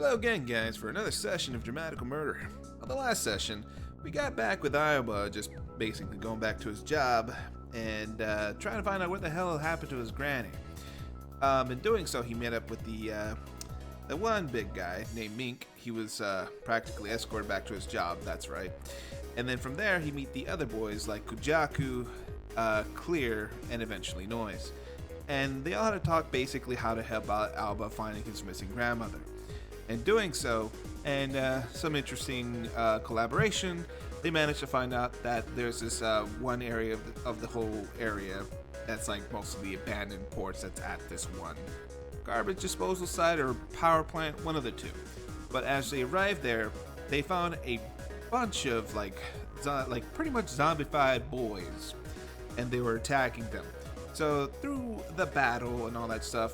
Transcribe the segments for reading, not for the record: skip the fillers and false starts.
Hello again, guys, for another session of Dramatical Murder. On the last session, we got back with Aoba just basically going back to his job and trying to find out what the hell happened to his granny. In doing so, he met up with the one big guy named Mink. He was practically escorted back to his job, that's right. And then from there, he meet the other boys like Kujaku, Clear, and eventually Noise. And they all had to talk basically how to help out Aoba finding his missing grandmother. In doing so, and some interesting collaboration, they managed to find out that there's this one area of the whole area that's like mostly abandoned ports that's at this one garbage disposal site or power plant, one of the two. But as they arrived there, they found a bunch of like pretty much zombified boys, and they were attacking them. So through the battle and all that stuff,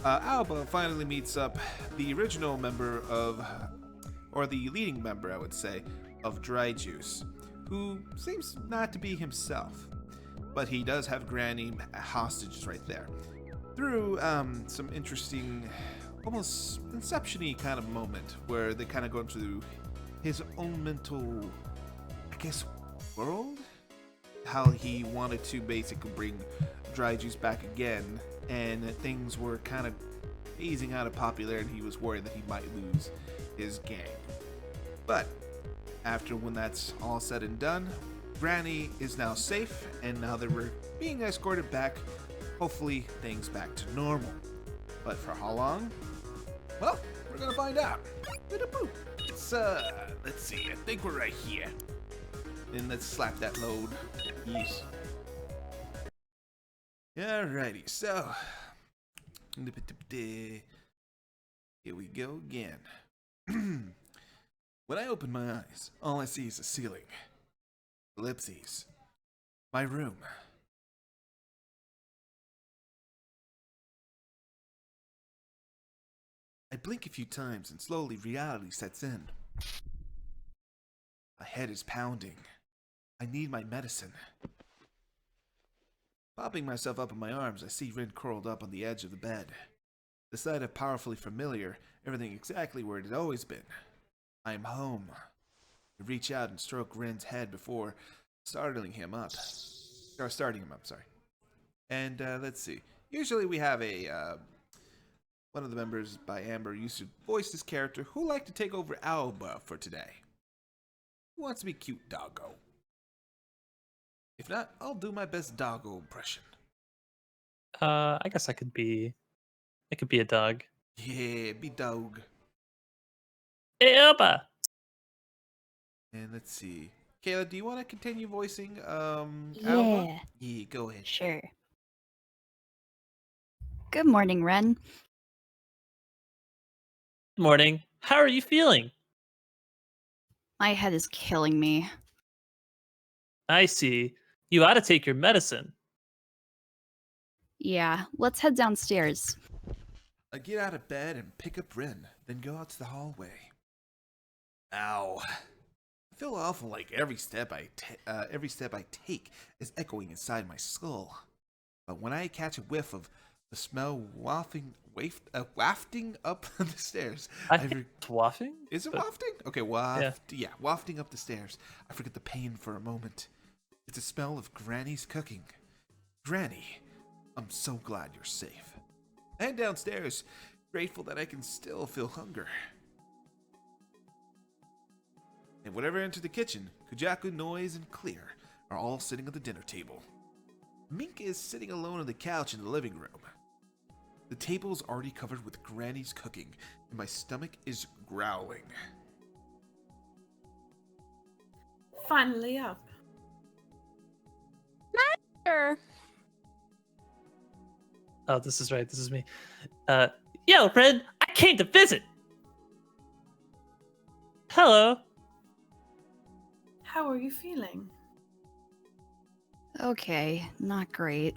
Aoba finally meets up the original member of, or the leading member, I would say, of Dry Juice, who seems not to be himself. But he does have Granny hostages right there. Through some interesting, almost Inception-y kind of moment, where they kind of go into his own mental, I guess, world? How he wanted to basically bring Dry Juice back again, and things were kind of phasing out of popularity. He was worried that he might lose his gang. But after when that's all said and done, Granny is now safe, and now that we're being escorted back, hopefully things back to normal. But for how long? Well, we're gonna find out. Let's see, I think we're right here. And let's slap that load. Yes. Alrighty, so here we go again. When I open my eyes, all I see is the ceiling. Ribsteez. My room. I blink a few times and slowly reality sets in. My head is pounding. I need my medicine. Popping myself up in my arms, I see Rin curled up on the edge of the bed. The sight of powerfully familiar, everything exactly where it had always been. I am home. I reach out and stroke Rin's head before starting him up, sorry. And let's see. Usually we have a one of the members by Amber used to voice this character who like to take over Aoba for today. Who wants to be cute, doggo? If not, I'll do my best doggo impression. I guess I could be a dog. Yeah, be dog. Aoba. And let's see. Kayla, do you want to continue voicing Aoba? Yeah, Yeah, go ahead. sure. Good morning, Ren. Morning. How are you feeling? My head is killing me. I see. You ought to take your medicine. Yeah, let's head downstairs. I get out of bed and pick up Rin, then go out to the hallway. Ow. I feel awful like every step I take is echoing inside my skull. But when I catch a whiff of the smell wafting up the stairs. I think it's wafting? Is it But- wafting? Okay, yeah, wafting up the stairs. I forget the pain for a moment. It's a smell of Granny's cooking. Granny, I'm so glad you're safe. And downstairs, grateful that I can still feel hunger. And whenever I enter the kitchen, Kujaku, Noise, and Clear are all sitting at the dinner table. Mink is sitting alone on the couch in the living room. The table is already covered with Granny's cooking, and my stomach is growling. Finally up. Sure. Oh, this is right. This is me. Yo, Ren, I came to visit. Hello. How are you feeling? Okay, not great.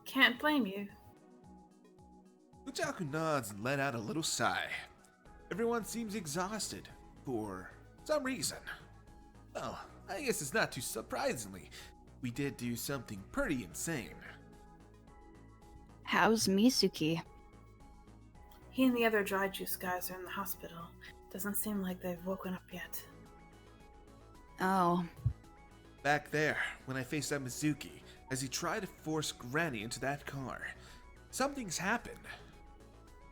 Can't blame you. Kujaku nods and let out a little sigh. Everyone seems exhausted, for some reason. Well, I guess it's not too surprisingly. We did do something pretty insane. How's Misuki? He and the other dry juice guys are in the hospital. Doesn't seem like they've woken up yet. Oh, Back there, when I faced that Mizuki, as he tried to force Granny into that car, something's happened.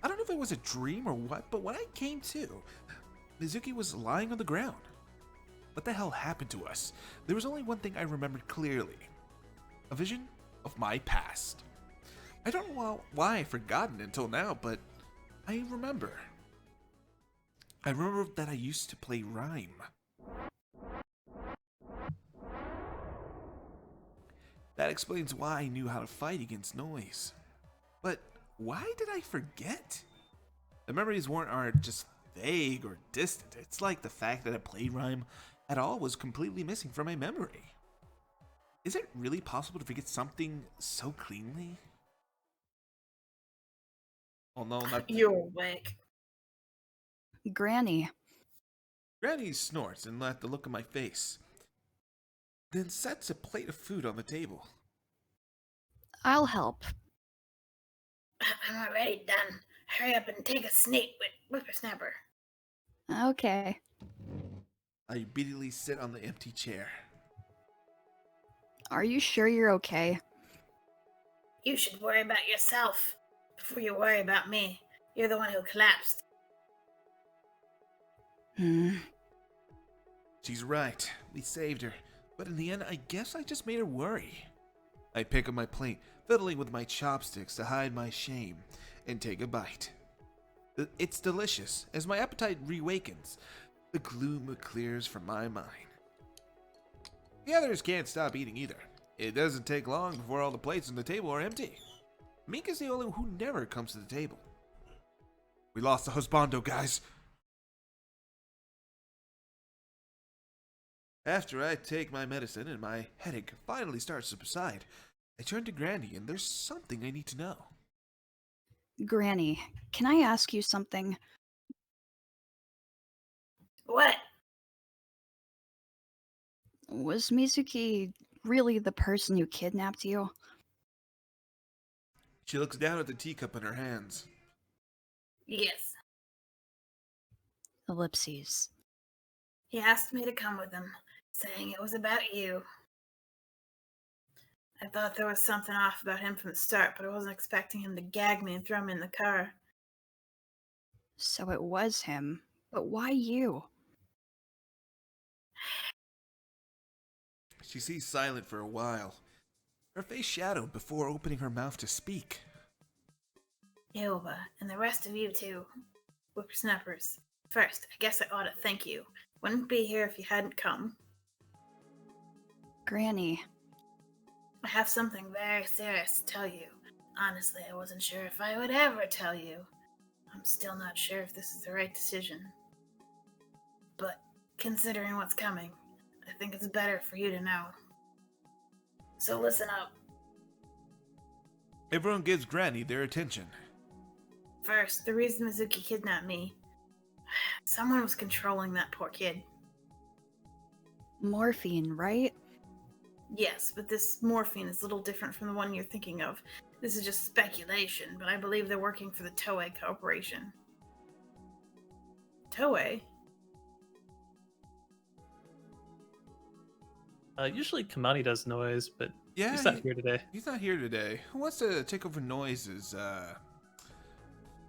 I don't know if it was a dream or what, but when I came to, Mizuki was lying on the ground. What the hell happened to us? There was only one thing I remembered clearly. A vision of my past. I don't know why I've forgotten until now, but I remember. I remember that I used to play rhyme. That explains why I knew how to fight against noise. But why did I forget? The memories aren't just vague or distant. It's like the fact that I played rhyme at all was completely missing from my memory. Is it really possible to forget something so cleanly? Oh no, not You're awake. Granny. Granny snorts and at the look on my face, then sets a plate of food on the table. I'll help. I'm already done. Hurry up and take a sneak with whippersnapper. Okay. I obediently sit on the empty chair. Are you sure you're okay? You should worry about yourself before you worry about me. You're the one who collapsed. She's right. We saved her. But in the end, I guess I just made her worry. I pick up my plate, fiddling with my chopsticks to hide my shame, and take a bite. It's delicious. As my appetite reawakens, the gloom clears from my mind. The others can't stop eating either. It doesn't take long before all the plates on the table are empty. Mika's the only one who never comes to the table. We lost the husbando, guys. After I take my medicine and my headache finally starts to subside, I turn to Granny and there's something I need to know. Granny, can I ask you something? What? Was Mizuki really the person who kidnapped you? She looks down at the teacup in her hands. Yes. Ellipses. He asked me to come with him, saying it was about you. I thought there was something off about him from the start, but I wasn't expecting him to gag me and throw me in the car. So it was him. But why you? She stays silent for a while, her face shadowed before opening her mouth to speak. Aoba, and the rest of you too. Whippersnappers. First, I guess I ought to thank you. Wouldn't be here if you hadn't come. Granny. I have something very serious to tell you. Honestly, I wasn't sure if I would ever tell you. I'm still not sure if this is the right decision. But considering what's coming, I think it's better for you to know. So listen up. Everyone gives Granny their attention. First, the reason Mizuki kidnapped me. Someone was controlling that poor kid. Morphine, right? Yes, but this morphine is a little different from the one you're thinking of. This is just speculation, but I believe they're working for the Toue Corporation. Toue? Usually Kamani does noise, but Yeah, he's not here today. He's not here today. Who wants to take over Noise's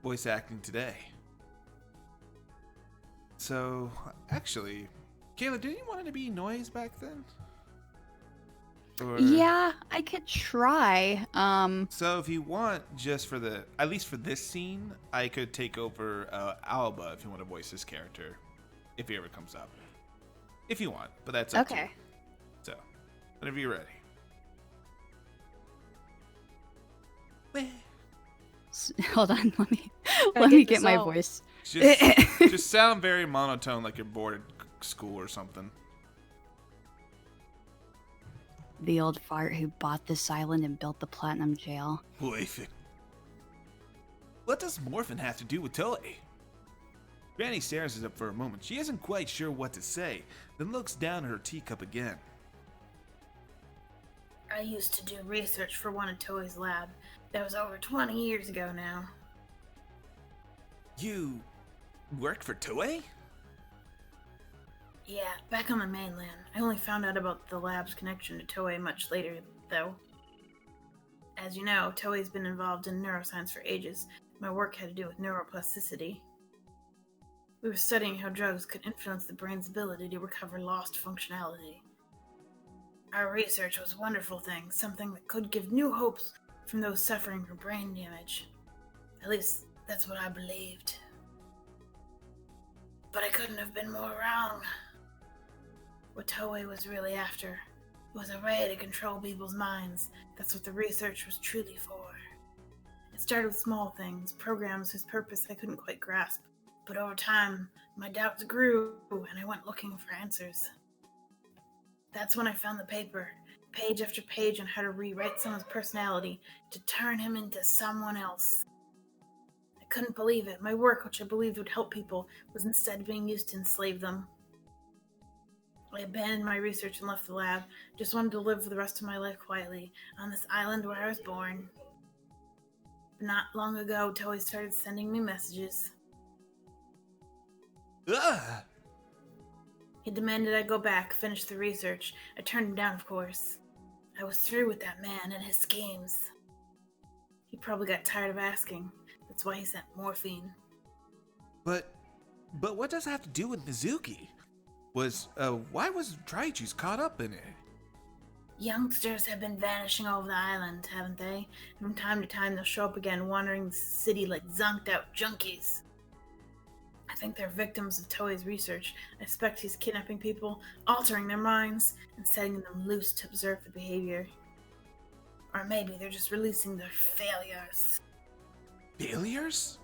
voice acting today? So, actually, Kayla, didn't you want it to be Noise back then? Or... Yeah, I could try. So if you want, just for the, at least for this scene, I could take over Aoba if you want to voice this character, if he ever comes up. If you want, but that's up to you. Okay. So, whenever you're ready. Hold on, let me Gotta get this my out. voice. Just sound very monotone, like you're bored at school or something. The old fart who bought this island and built the Platinum Jail. Perfect. What does Morphin have to do with Toei? Granny stares at it for a moment. She isn't quite sure what to say, then looks down at her teacup again. I used to do research for one of Toei's lab. That was over 20 years ago now. You work for Toue? Yeah, back on the mainland. I only found out about the lab's connection to Toei much later, though. As you know, Toei's been involved in neuroscience for ages. My work had to do with neuroplasticity. We were studying how drugs could influence the brain's ability to recover lost functionality. Our research was a wonderful thing, something that could give new hopes from those suffering from brain damage. At least, that's what I believed. But I couldn't have been more wrong. What Toei was really after was a way to control people's minds. That's what the research was truly for. It started with small things, programs whose purpose I couldn't quite grasp. But over time, my doubts grew, and I went looking for answers. That's when I found the paper, page after page on how to rewrite someone's personality to turn him into someone else. I couldn't believe it. My work, which I believed would help people, was instead being used to enslave them. I abandoned my research and left the lab. Just wanted to live for the rest of my life quietly on this island where I was born. But not long ago, Toei started sending me messages. Ugh! He demanded I go back, finish the research. I turned him down, of course. I was through with that man and his schemes. He probably got tired of asking. That's why he sent morphine. But what does that have to do with Mizuki? Why was Daichi's caught up in it? Youngsters have been vanishing all over the island, haven't they? From time to time they'll show up again, wandering the city like zonked out junkies. I think they're victims of Toei's research. I suspect he's kidnapping people, altering their minds, and setting them loose to observe the behavior. Or maybe they're just releasing their failures. Failures?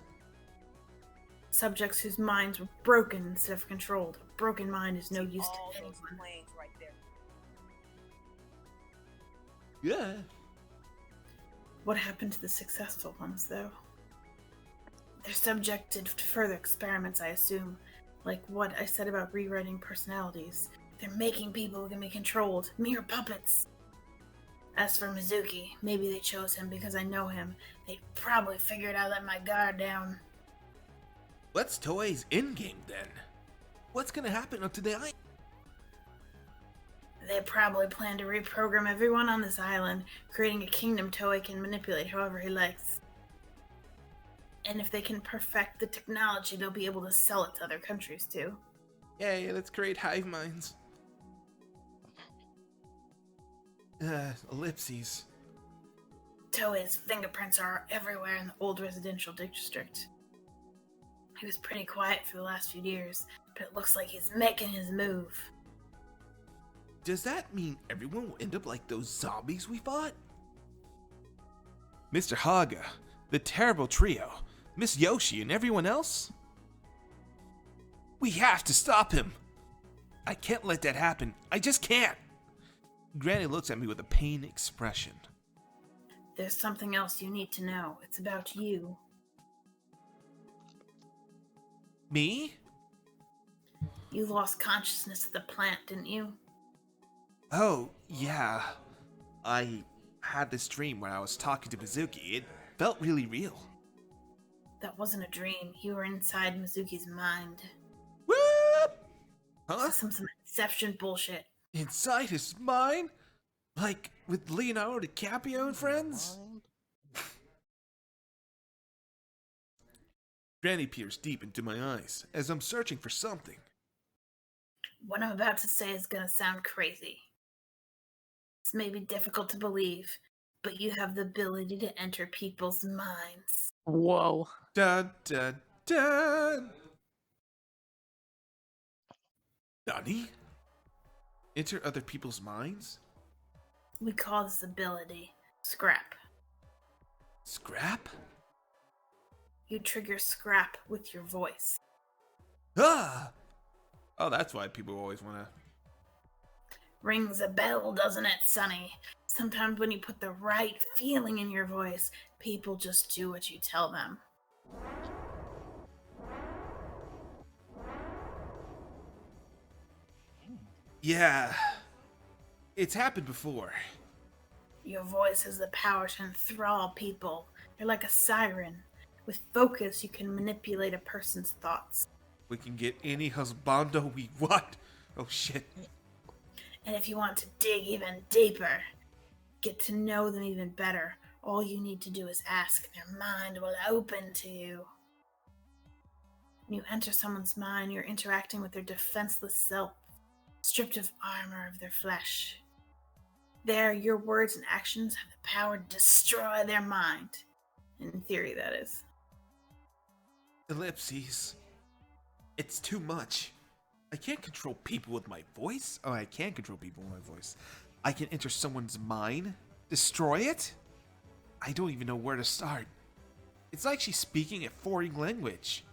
Subjects whose minds were broken instead of controlled. A broken mind is no use to anyone. Right there. Yeah. What happened to the successful ones, though? They're subjected to further experiments, I assume. Like what I said about rewriting personalities. They're making people who can be controlled. Mere puppets. As for Mizuki, maybe they chose him because I know him. They probably figured I let my guard down. What's Toei's endgame then? What's gonna happen up to the island? They probably plan to reprogram everyone on this island, creating a kingdom Toei can manipulate however he likes. And if they can perfect the technology, they'll be able to sell it to other countries too. Yeah, let's create hive minds. Ellipses. Toei's fingerprints are everywhere in the old residential district. He was pretty quiet for the last few years, but it looks like he's making his move. Does that mean everyone will end up like those zombies we fought? Mr. Haga, the terrible trio, Miss Yoshi, and everyone else? We have to stop him! I can't let that happen. I just can't! Granny looks at me with a pained expression. There's something else you need to know. It's about you. Me? You lost consciousness of the plant, didn't you? Oh, yeah. I had this dream where I was talking to Mizuki. It felt really real. That wasn't a dream. You were inside Mizuki's mind. Whoop! Huh? Some Inception bullshit. Inside his mind? Like with Leonardo DiCaprio and friends? Granny peers deep into my eyes as I'm searching for something. What I'm about to say is gonna sound crazy. This may be difficult to believe, but you have the ability to enter people's minds. Whoa. Dun dun dun! Nani? Enter other people's minds? We call this ability scrap. Scrap? You trigger scrap with your voice. Ah! Oh, that's why people always want to... Rings a bell, doesn't it, Sonny? Sometimes when you put the right feeling in your voice, people just do what you tell them. Yeah. It's happened before. Your voice has the power to enthrall people. You're like a siren. With focus, you can manipulate a person's thoughts. We can get any husbando we want. Oh shit. And if you want to dig even deeper, get to know them even better, all you need to do is ask. Their mind will open to you. When you enter someone's mind, you're interacting with their defenseless self, stripped of armor of their flesh. There, your words and actions have the power to destroy their mind. In theory, that is. Ellipses. It's too much. I can't control people with my voice. Oh, I can control people with my voice. I can enter someone's mind, destroy it? I don't even know where to start. It's like she's speaking a foreign language.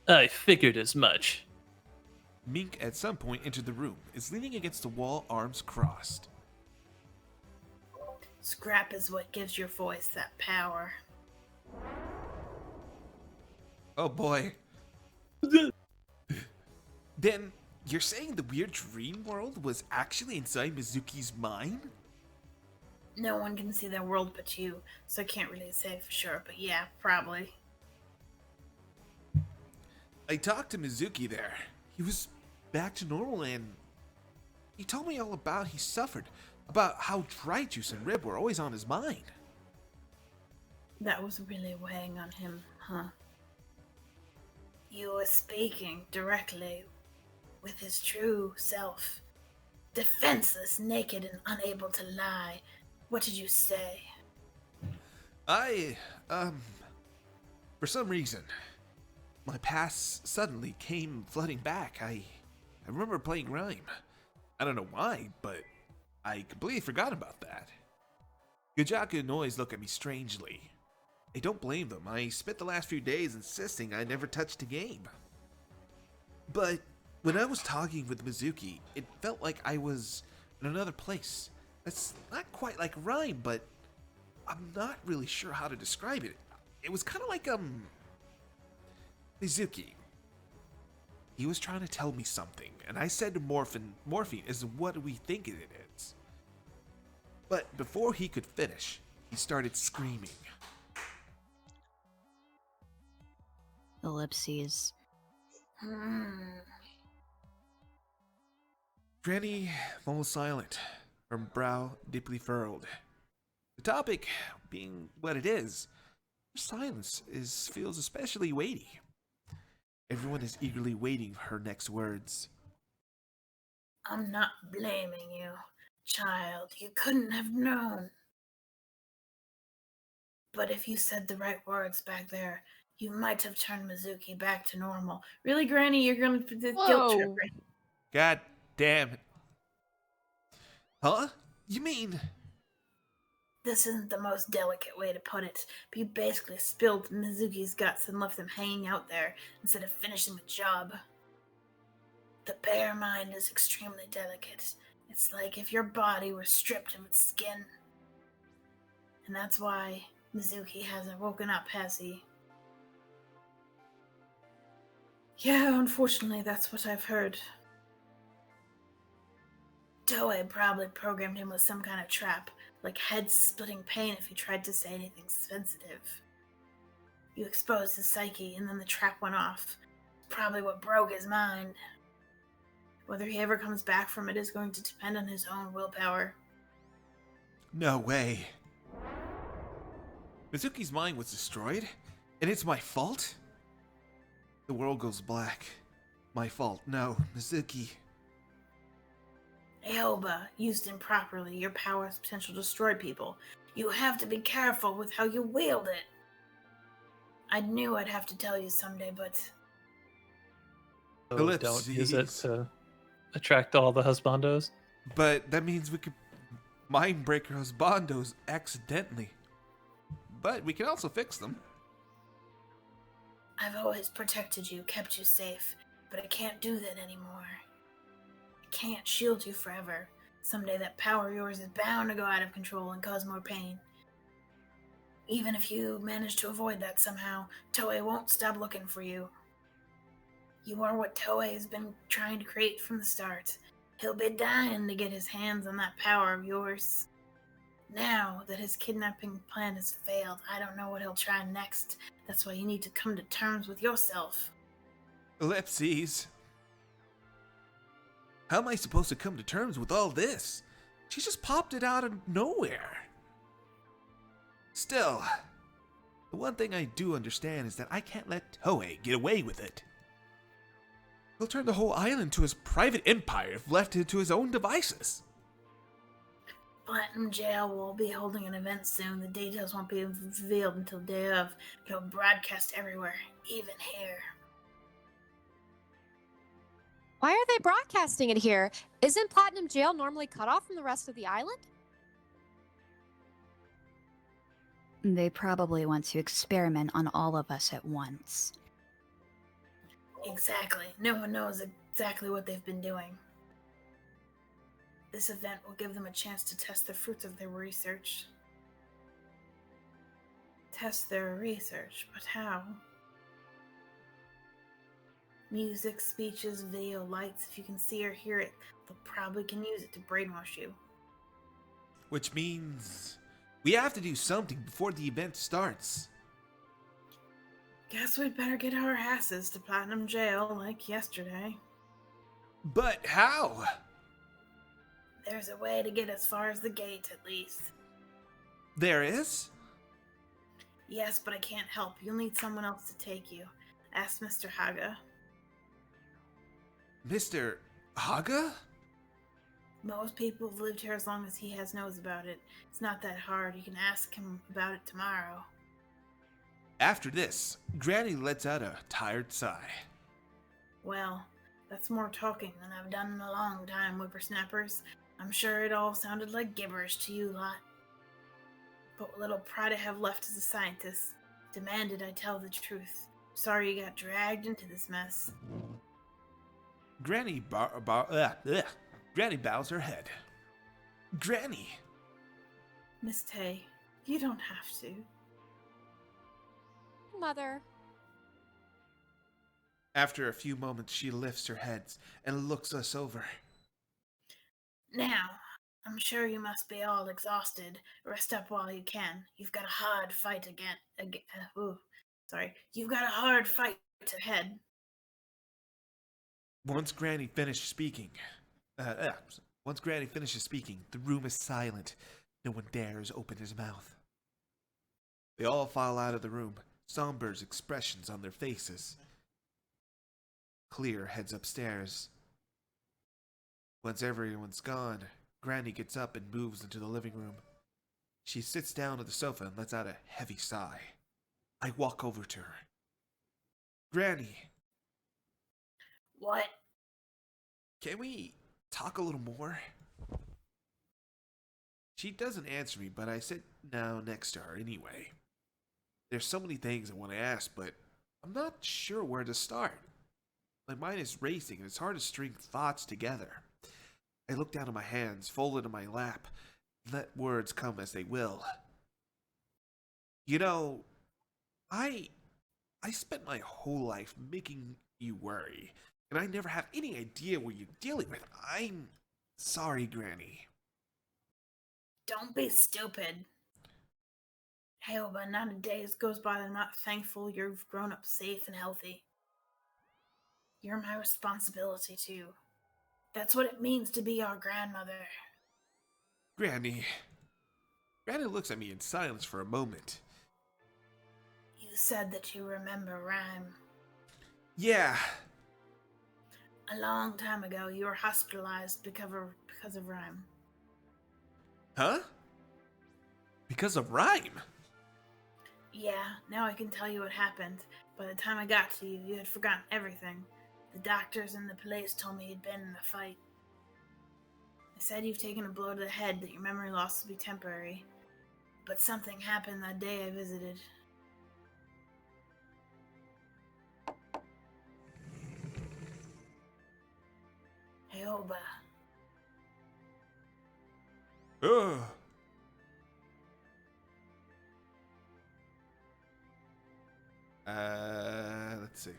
I figured as much. Mink at some point entered the room, is leaning against the wall, arms crossed. Scrap is what gives your voice that power. Oh boy. Then, you're saying the weird dream world was actually inside Mizuki's mind? No one can see their world but you, so I can't really say for sure, but yeah, probably. I talked to Mizuki there. He was back to normal and he told me all about he suffered, about how dry juice and rib were always on his mind. That was really weighing on him, huh? You were speaking directly with his true self. Defenseless, naked, and unable to lie. What did you say? For some reason, my past suddenly came flooding back. I remember playing Rhyme. I don't know why, but I completely forgot about that. Gajaku and Noise look at me strangely. I don't blame them. I spent the last few days insisting I never touched a game. But when I was talking with Mizuki, it felt like I was in another place. That's not quite like Rhyme, but I'm not really sure how to describe it. It was kind of like, Mizuki. He was trying to tell me something, and I said to Morphine is what we think it is. But before he could finish, he started screaming. Ellipses. Granny falls silent, her brow deeply furrowed. The topic being what it is, her silence feels especially weighty. Everyone is eagerly waiting for her next words. I'm not blaming you, child. You couldn't have known. But if you said the right words back there, you might have turned Mizuki back to normal. Really, Granny, you're gonna guilt trip, right? God damn it. Huh? You mean... This isn't the most delicate way to put it, but you basically spilled Mizuki's guts and left them hanging out there instead of finishing the job. The bare mind is extremely delicate. It's like if your body were stripped of its skin. And that's why Mizuki hasn't woken up, has he? Yeah, unfortunately, that's what I've heard. Toue probably programmed him with some kind of trap, like head-splitting pain if he tried to say anything sensitive. You exposed his psyche, and then the trap went off. Probably what broke his mind. Whether he ever comes back from it is going to depend on his own willpower. No way. Mizuki's mind was destroyed, and it's my fault? The world goes black. My fault. No, Mizuki. Aoba, used improperly, your power has potential to destroy people. You have to be careful with how you wield it. I knew I'd have to tell you someday, but... So don't use it to attract all the husbandos. But that means we could mind break her husbandos accidentally. But we can also fix them. I've always protected you, kept you safe, but I can't do that anymore. I can't shield you forever. Someday that power of yours is bound to go out of control and cause more pain. Even if you manage to avoid that somehow, Toue won't stop looking for you. You are what Toue has been trying to create from the start. He'll be dying to get his hands on that power of yours. Now that his kidnapping plan has failed, I don't know what he'll try next. That's why you need to come to terms with yourself. Ribsteez. How am I supposed to come to terms with all this? She just popped it out of nowhere. Still, the one thing I do understand is that I can't let Toue get away with it. He'll turn the whole island to his private empire if left to his own devices. Platinum Jail will be holding an event soon. The details won't be revealed until the day of. It'll broadcast everywhere, even here. Why are they broadcasting it here? Isn't Platinum Jail normally cut off from the rest of the island? They probably want to experiment on all of us at once. Exactly. No one knows exactly what they've been doing. This event will give them a chance to test the fruits of their research. Test their research, but how? Music, speeches, video, lights. If you can see or hear it, they'll probably can use it to brainwash you. Which means we have to do something before the event starts. Guess we'd better get our asses to Platinum Jail like yesterday. But how? There's a way to get as far as the gate, at least. There is? Yes, but I can't help. You'll need someone else to take you. Ask Mr. Haga. Mr. Haga? Most people have lived here as long as he has knows about it. It's not that hard. You can ask him about it tomorrow. After this, Granny lets out a tired sigh. Well, that's more talking than I've done in a long time, whippersnappers. I'm sure it all sounded like gibberish to you lot. But what little pride I have left as a scientist demanded I tell the truth. Sorry you got dragged into this mess. Granny bows her head. Granny! Miss Tay, you don't have to. Mother. After a few moments, she lifts her head and looks us over. Now, I'm sure you must be all exhausted. Rest up while you can. You've got a hard fight You've got a hard fight ahead. Once Granny finishes speaking, the room is silent. No one dares open his mouth. They all file out of the room, somber expressions on their faces. Clear heads upstairs. Once everyone's gone, Granny gets up and moves into the living room. She sits down on the sofa and lets out a heavy sigh. I walk over to her. Granny. What? Can we talk a little more? She doesn't answer me, but I sit down next to her anyway. There's so many things I want to ask, but I'm not sure where to start. My mind is racing and it's hard to string thoughts together. I look down at my hands, folded in my lap, and let words come as they will. You know, I spent my whole life making you worry, and I never have any idea what you're dealing with. I'm sorry, Granny. Don't be stupid. Aoba, not a day goes by that I'm not thankful you've grown up safe and healthy. You're my responsibility, too. That's what it means to be our grandmother. Granny. Granny looks at me in silence for a moment. You said that you remember Rhyme. Yeah. A long time ago, you were hospitalized because of Rhyme. Huh? Because of Rhyme? Yeah, now I can tell you what happened. By the time I got to you, you had forgotten everything. The doctors and the police told me you'd been in a fight. They said you've taken a blow to the head, that your memory loss will be temporary. But something happened that day I visited. Aoba. Ugh. Let's see.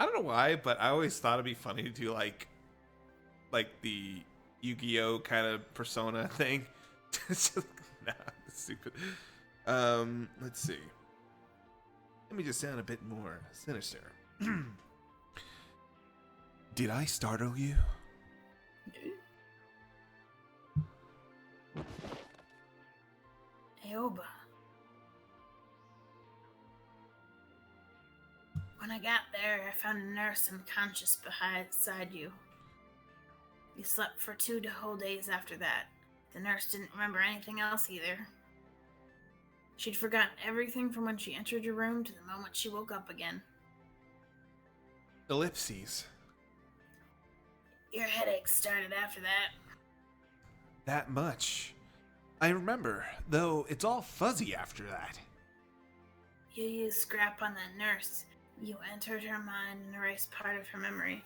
I don't know why, but I always thought it'd be funny to do like the Yu-Gi-Oh kind of persona thing, Nah, stupid. Let's see. Let me just sound a bit more sinister. Did I startle you? Aoba. When I got there, I found a nurse unconscious beside you. You slept for 2 whole days after that. The nurse didn't remember anything else either. She'd forgotten everything from when she entered your room to the moment she woke up again. Ellipses. Your headache started after that. That much. I remember, though it's all fuzzy after that. You used scrap on that nurse. You entered her mind and erased part of her memory.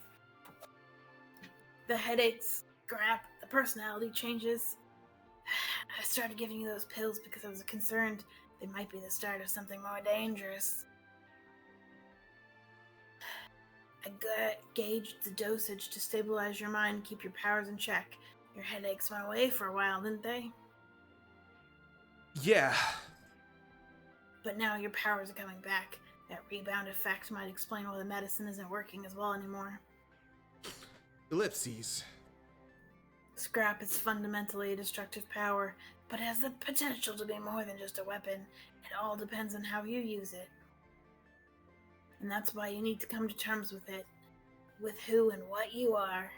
The headaches, scrap, the personality changes. I started giving you those pills because I was concerned they might be the start of something more dangerous. I gauged the dosage to stabilize your mind and keep your powers in check. Your headaches went away for a while, didn't they? Yeah. But now your powers are coming back. That rebound effect might explain why the medicine isn't working as well anymore. Ellipses. Scrap is fundamentally a destructive power, but has the potential to be more than just a weapon. It all depends on how you use it. And that's why you need to come to terms with it. With who and what you are.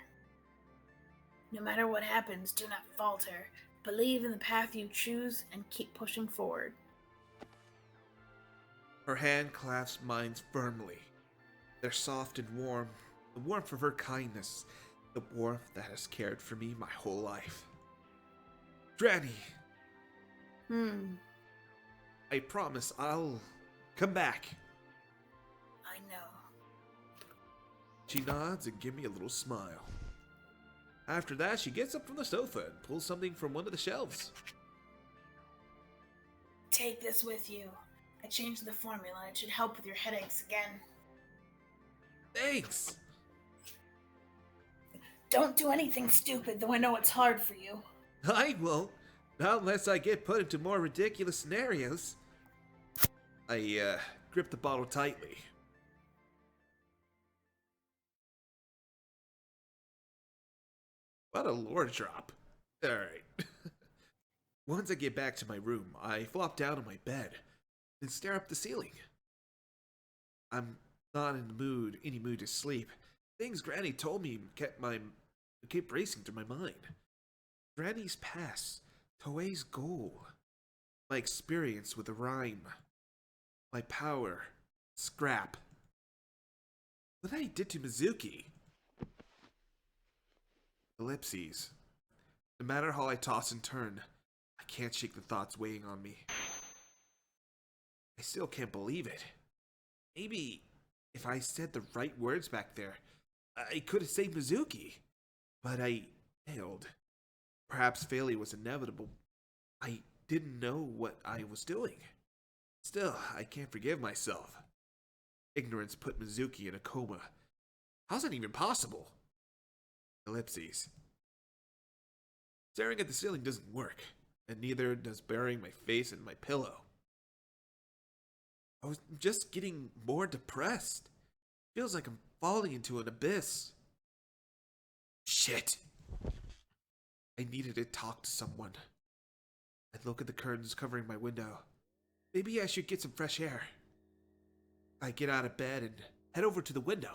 No matter what happens, do not falter. Believe in the path you choose and keep pushing forward. Her hand clasps mine firmly. They're soft and warm, the warmth of her kindness, the warmth that has cared for me my whole life. Granny, I promise I'll come back. I know. She nods and gives me a little smile. After that, she gets up from the sofa and pulls something from one of the shelves. Take this with you. I changed the formula. It should help with your headaches again. Thanks! Don't do anything stupid, though I know it's hard for you. I won't. Not unless I get put into more ridiculous scenarios. I grip the bottle tightly. What a lore drop. Alright. Once I get back to my room, I flop down on my bed and stare up the ceiling. I'm not in any mood to sleep. Things Granny told me kept racing through my mind. Granny's past, Toue's goal, my experience with the rhyme, my power, scrap, what I did to Mizuki. Ellipses. No matter how I toss and turn, I can't shake the thoughts weighing on me. I still can't believe it. Maybe if I said the right words back there, I could have saved Mizuki. But I failed. Perhaps failure was inevitable. I didn't know what I was doing. Still, I can't forgive myself. Ignorance put Mizuki in a coma. How's that even possible? Ellipses. Staring at the ceiling doesn't work, and neither does burying my face in my pillow. I was just getting more depressed. Feels like I'm falling into an abyss. Shit. I needed to talk to someone. I look at the curtains covering my window. Maybe I should get some fresh air. I get out of bed and head over to the window.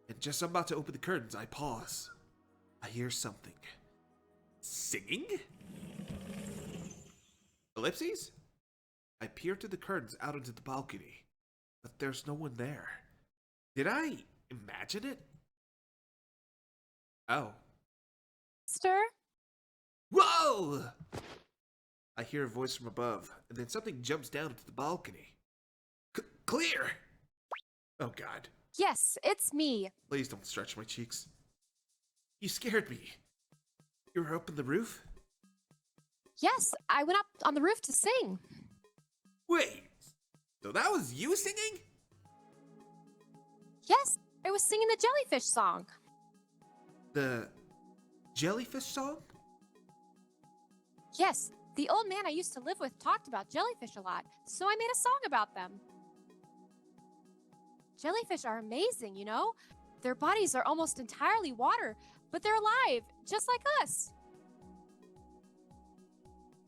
And just as I'm about to open the curtains, I pause. I hear something. Singing? Ellipses? I peer through the curtains out into the balcony, but there's no one there. Did I imagine it? Oh. Stir? Whoa! I hear a voice from above, and then something jumps down into the balcony. Clear! Oh god. Yes, it's me. Please don't stretch my cheeks. You scared me. You were up on the roof? Yes, I went up on the roof to sing. Wait, so that was you singing? Yes, I was singing the jellyfish song. The jellyfish song? Yes, the old man I used to live with talked about jellyfish a lot, so I made a song about them. Jellyfish are amazing, you know? Their bodies are almost entirely water, but they're alive, just like us.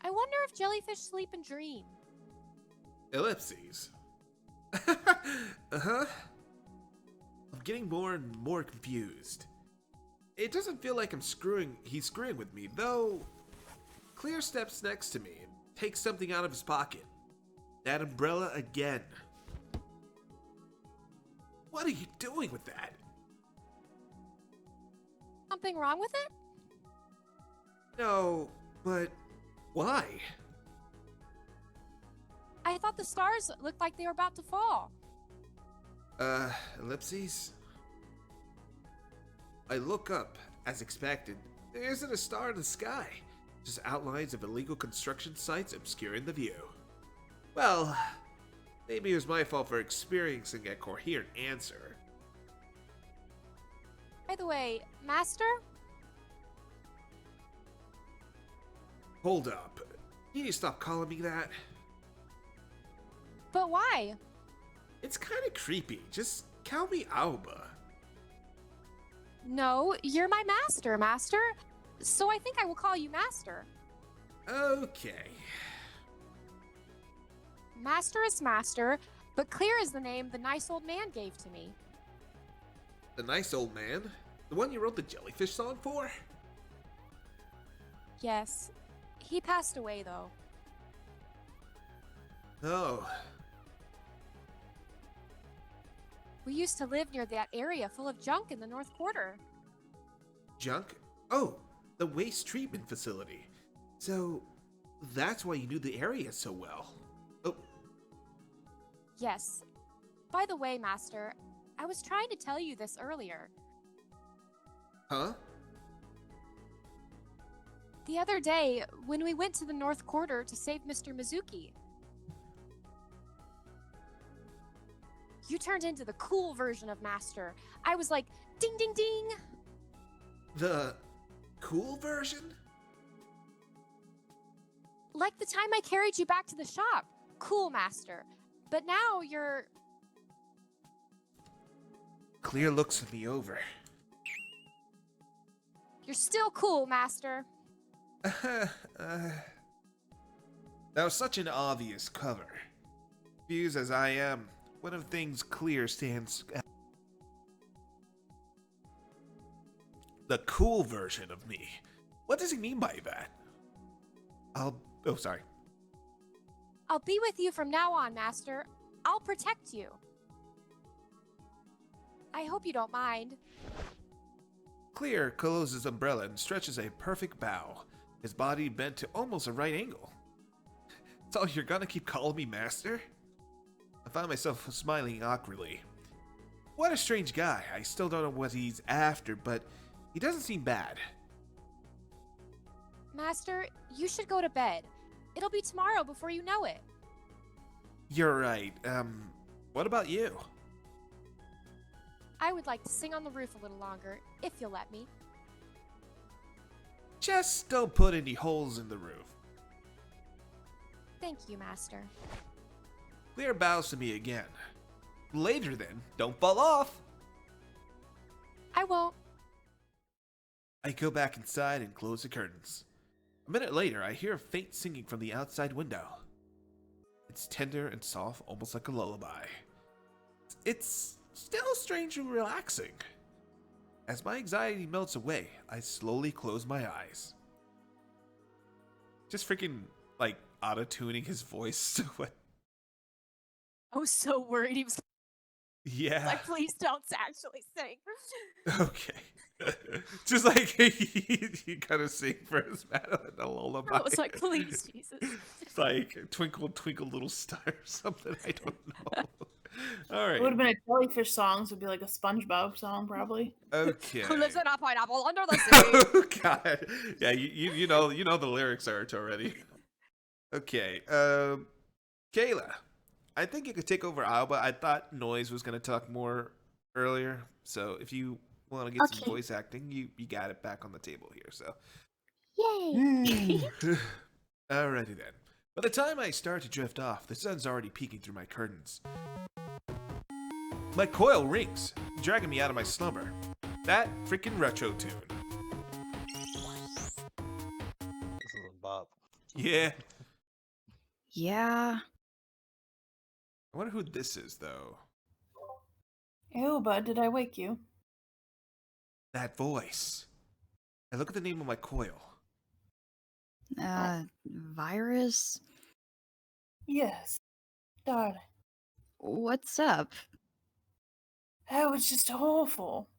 I wonder if jellyfish sleep and dream. Ellipses. Uh-huh. I'm getting more and more confused. It doesn't feel like he's screwing with me, though. Clear steps next to me and takes something out of his pocket. That umbrella again. What are you doing with that? Something wrong with it? No, but why? I thought the stars looked like they were about to fall. Ellipses? I look up, as expected. There isn't a star in the sky, just outlines of illegal construction sites obscuring the view. Well, maybe it was my fault for experiencing a coherent answer. By the way, Master? Hold up. Can you stop calling me that? But why? It's kind of creepy. Just call me Aoba. No, you're my master. So I think I will call you Master. Okay. Master is Master, but Clear is the name the nice old man gave to me. The nice old man? The one you wrote the jellyfish song for? Yes. He passed away, though. Oh. We used to live near that area full of junk in the North Quarter. Junk? Oh, the waste treatment facility. So, that's why you knew the area so well. Oh, Yes. By the way, Master, I was trying to tell you this earlier. huh? The other day, when we went to the North Quarter to save Mr. Mizuki, you turned into the cool version of Master. I was like, ding, ding, ding. The cool version? Like the time I carried you back to the shop. Cool, Master. But now you're... Clear looks me over. You're still cool, Master. That was such an obvious cover. Confused as I am, one of the things Clear stands the cool version of me. What does he mean by that? Oh, sorry. I'll be with you from now on, Master. I'll protect you. I hope you don't mind. Clear closes his umbrella and stretches a perfect bow, his body bent to almost a right angle. So you're gonna keep calling me Master? I find myself smiling awkwardly. What a strange guy. I still don't know what he's after, but he doesn't seem bad. Master, you should go to bed. It'll be tomorrow before you know it. You're right. What about you? I would like to sing on the roof a little longer, if you'll let me. Just don't put any holes in the roof. Thank you, Master. Clear bows to me again. Later then, don't fall off. I won't. I go back inside and close the curtains. A minute later, I hear a faint singing from the outside window. It's tender and soft, almost like a lullaby. It's still strangely relaxing. As my anxiety melts away, I slowly close my eyes. Just freaking, like, auto-tuning his voice to what... I was so worried he was Yeah. like, please don't actually sing. Okay. Just like he kind of sing for his battle in a lullaby. I was like, please, Jesus. It's like Twinkle Twinkle Little Star or something. I don't know. All right. It would have been a jellyfish song, so it'd be like a SpongeBob song, probably. Okay. Who lives in a pineapple under the sea? Oh God. Yeah, you know the lyrics art already. Okay. Kayla, I think you could take over Aoba. I thought Noise was gonna talk more earlier, so if you want to get some Okay. voice acting, you got it back on the table here. So Yay! Alrighty then. By the time I start to drift off, the sun's already peeking through my curtains. My coil rings, dragging me out of my slumber. That freaking retro tune. This is a bop. Yeah. Yeah. I wonder who this is, though. Aoba, did I wake you? That voice. I look at the name of my coil. Virus? Yes. Darling. What's up? Oh, it's just awful.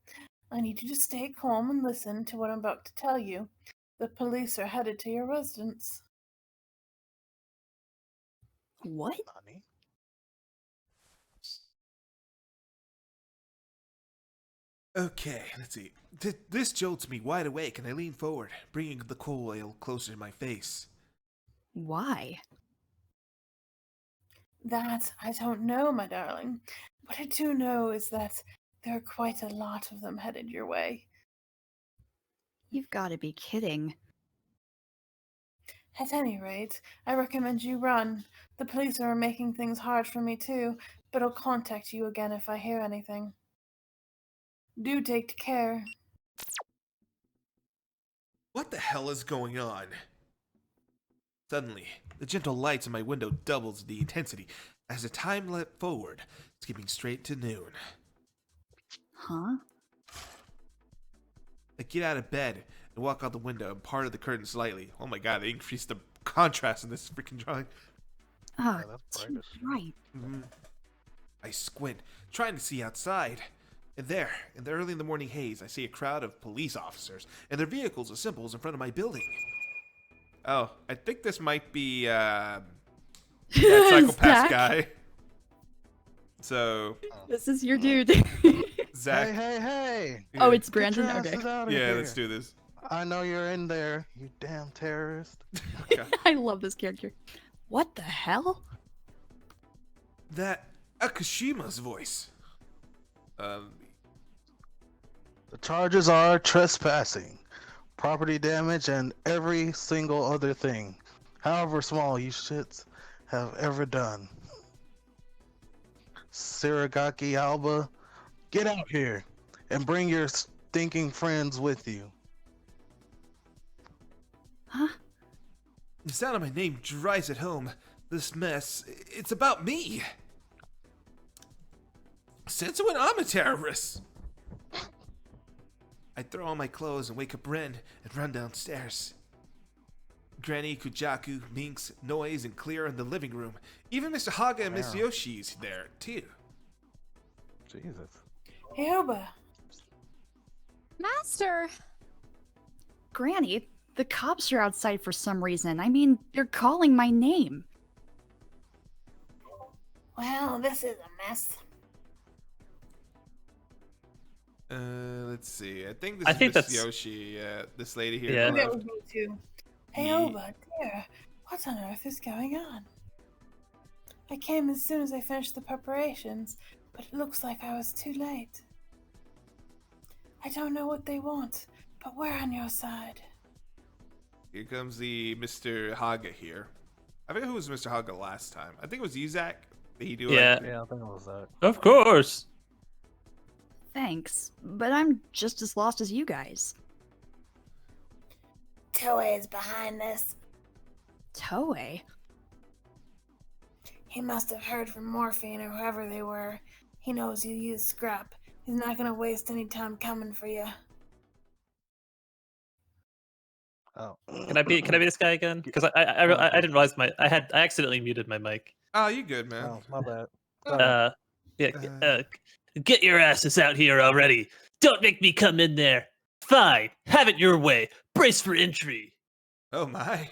I need you to stay calm and listen to what I'm about to tell you. The police are headed to your residence. What? Nani? Okay, let's see. This jolts me wide awake, and I lean forward, bringing the coil closer to my face. Why? That I don't know, my darling. What I do know is that there are quite a lot of them headed your way. You've got to be kidding. At any rate, I recommend you run. The police are making things hard for me too, but I'll contact you again if I hear anything. Do take care. What the hell is going on? Suddenly, the gentle lights in my window doubles the intensity as the time leapt forward, skipping straight to noon. Huh? I get out of bed and walk out the window and part of the curtain slightly. Oh my god, they increased the contrast in this freaking drawing. Oh, that's too brightest. bright. I squint, trying to see outside. And there, in the early in the morning haze, I see a crowd of police officers and their vehicles assembles in front of my building. Oh, I think this might be that psychopath Zach? guy. So, This is your dude. Zach. Hey! Yeah. Oh, it's Get your Brandon? asses Okay. out of Yeah, here. let's do this. I know you're in there, you damn terrorist. I love this character. What the hell? That Akashima's voice. The charges are trespassing, property damage, and every single other thing, however small you shits have ever done. Seragaki Aoba, get out here and bring your stinking friends with you. Huh? The sound of my name drives it home. This mess, it's about me. Since when I'm a terrorist? I throw on my clothes and wake up Ren and run downstairs. Granny, Kujaku, Minx, Noise, and Clear in the living room. Even Mr. Haga and Miss Wow. Yoshi's there, too. Jesus. Aoba, Master! Granny, the cops are outside for some reason. I mean, they're calling my name. Well, this is a mess. Let's see. I think I this think is Miss that's- Yoshi, this lady here. Yeah. on the that left. was me too. Ye- Aoba, dear, what on earth is going on? I came as soon as I finished the preparations, but it looks like I was too late. I don't know what they want, but we're on your side. Here comes the Mr. Haga here. I forget who was Mr. Haga last time. I think it was you, Zach. Did he do Yeah. Yeah, I think it was that. Of course. Thanks, but I'm just as lost as you guys. Toue is behind this. Toei? He must have heard from Morphine or whoever they were. He knows you use scrap. He's not gonna waste any time coming for you. Oh. Can I be this guy again? Because I didn't realize I accidentally muted my mic. Oh, you good, man. Oh, my bad. Go ahead. Yeah. Get your asses out here already. Don't make me come in there. Fine. Have it your way. Brace for entry. Oh, my.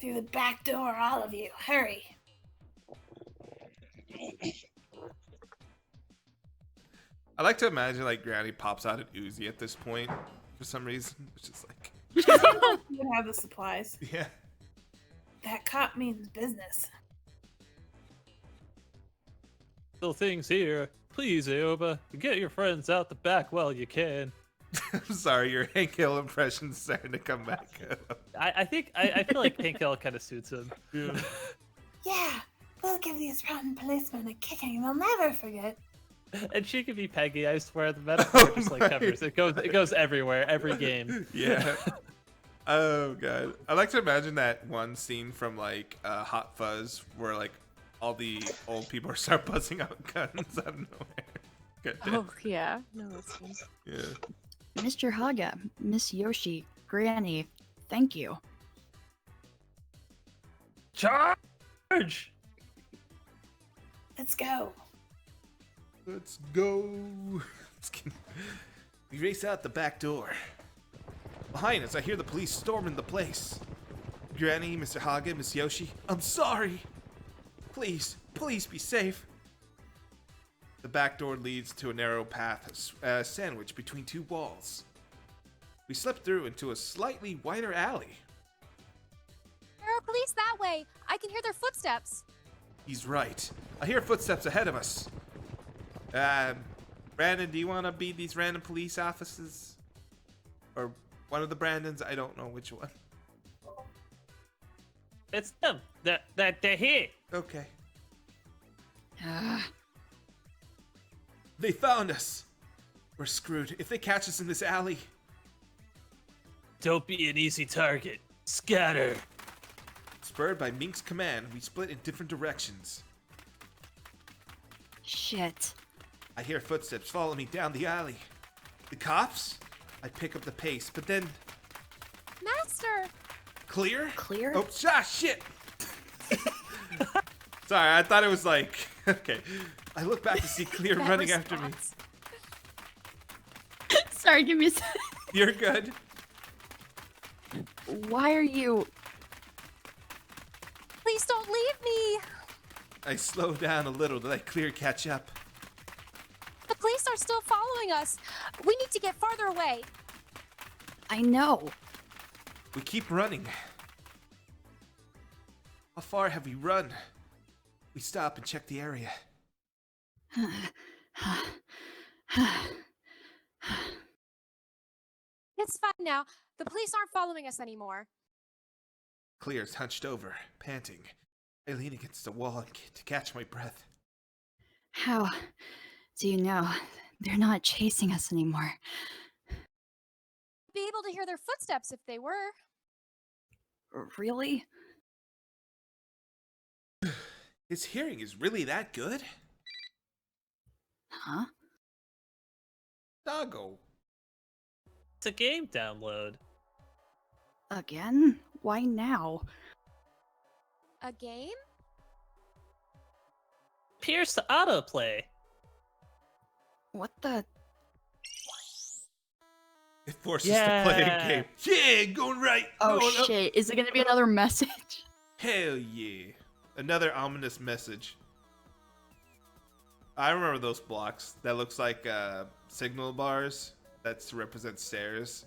Through the back door, all of you. Hurry. I like to imagine, like, Granny pops out an Uzi at this point for some reason. It's just like, You would have the supplies. yeah. That cop means business. Still things here. Please, Aoba, get your friends out the back while you can. I'm sorry, your Hank Hill impression's starting to come back. I think I feel like Pink Hill kind of suits him. Yeah. Yeah, we'll give these rotten policemen a kicking they'll never forget. And she could be Peggy. I swear the metaphor just like my covers it. Goes everywhere, every game. Yeah. Oh god, I like to imagine that one scene from like Hot Fuzz where like all the old people start buzzing out guns out of nowhere. God damn. Oh yeah. No, that's fine. Yeah. Mr. Haga, Miss Yoshi, Granny, thank you. Charge! Let's go. Let's go. We race out the back door. Behind us, I hear the police storming the place. Granny, Mr. Haga, Miss Yoshi, I'm sorry. Please, please be safe. The back door leads to a narrow path, sandwiched between two walls. We slip through into a slightly wider alley. There are police that way. I can hear their footsteps. He's right. I hear footsteps ahead of us. Brandon, do you want to be these random police officers? Or one of the Brandons? I don't know which one. It's them. They're here. Okay. Ah, They found us. We're screwed. If they catch us in this alley. Don't be an easy target. Scatter. Spurred by Mink's command, we split in different directions. shit. I hear footsteps follow me down the alley. The cops? I pick up the pace, but then... Master! Clear? Clear? Oh, shit! Sorry, I thought it was like... Okay. I look back to see Clear That running after me. response. Sorry, give me a second. You're good? Why are you... Please don't leave me! I slow down a little to let Clear catch up. The police are still following us. We need to get farther away. I know. We keep running. How far have we run? We stop and check the area. It's fine now. The police aren't following us anymore. Clear's hunched over, panting. I lean against the wall to catch my breath. How do you know they're not chasing us anymore? Be able to hear their footsteps if they were. Really? His hearing is really that good? Huh? Doggo. It's a game download. Again? Why now? A game? Pierce to autoplay. What the... It forces us to play a game. Yeah, going right. Oh going up. shit, is it gonna be another message? Hell yeah. Another ominous message. I remember those blocks. That looks like signal bars. That's to represent stairs.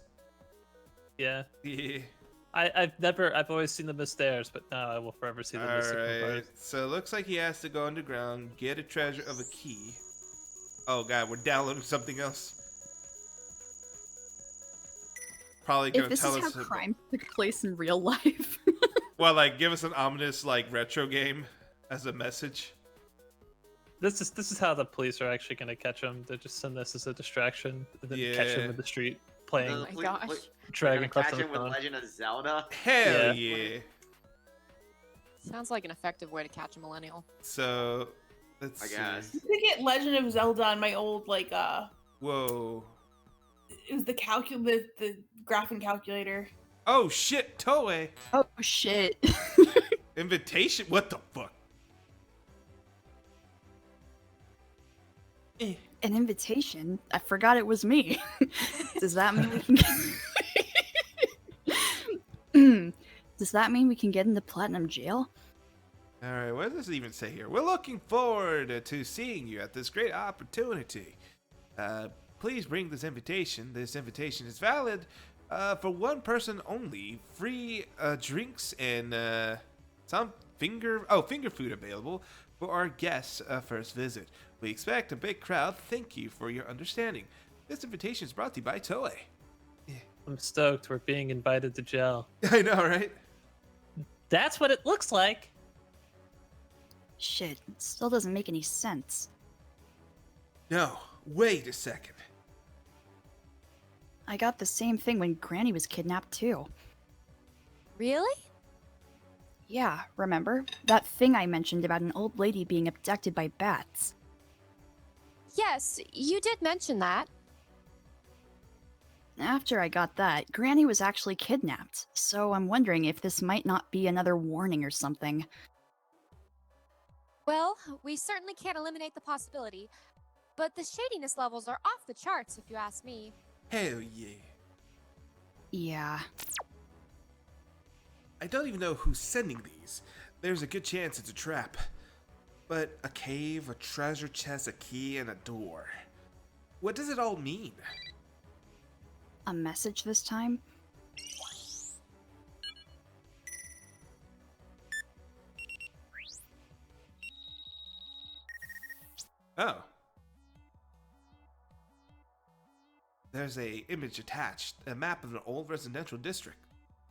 Yeah. Yeah. I've always seen them as stairs, but now I will forever see them as signal Alright. bars. So it looks like he has to go underground, get a treasure of a key. Oh god, we're downloading something else. Probably If gonna this tell is how us. crime took place in real life. Well, like, give us an ominous, like, retro game as a message. This is how the police are actually going to catch him. They just send this as a distraction, and then catch him Yeah. in the street playing Oh my gosh. Dragon Quest catch on the him with phone. Legend of Zelda. Hell Yeah. yeah. Sounds like an effective way to catch a millennial. So, let's I see. guess. I used to get Legend of Zelda on my old Whoa. it was the the graphing calculator. Oh shit, Toue. Oh shit. Invitation? What the fuck? An invitation? I forgot it was me. Does that mean we can get... Does that mean we can get into Platinum Jail? Alright, what does it even say here? We're looking forward to seeing you at this great opportunity. Please bring this invitation. This invitation is valid for one person only. Free drinks and some finger food available for our guests' first visit. We expect a big crowd. Thank you for your understanding. This invitation is brought to you by Toue. I'm stoked we're being invited to jail. I know, right? That's what it looks like. Shit, it still doesn't make any sense. No, wait a second. I got the same thing when Granny was kidnapped, too. Really? Yeah, remember? That thing I mentioned about an old lady being abducted by bats. Yes, you did mention that. After I got that, Granny was actually kidnapped, so I'm wondering if this might not be another warning or something. Well, we certainly can't eliminate the possibility, but the shadiness levels are off the charts if you ask me. Hell yeah. Yeah. I don't even know who's sending these. There's a good chance it's a trap. But a cave, a treasure chest, a key, and a door. What does it all mean? A message this time? Oh. There's a image attached, a map of an old residential district.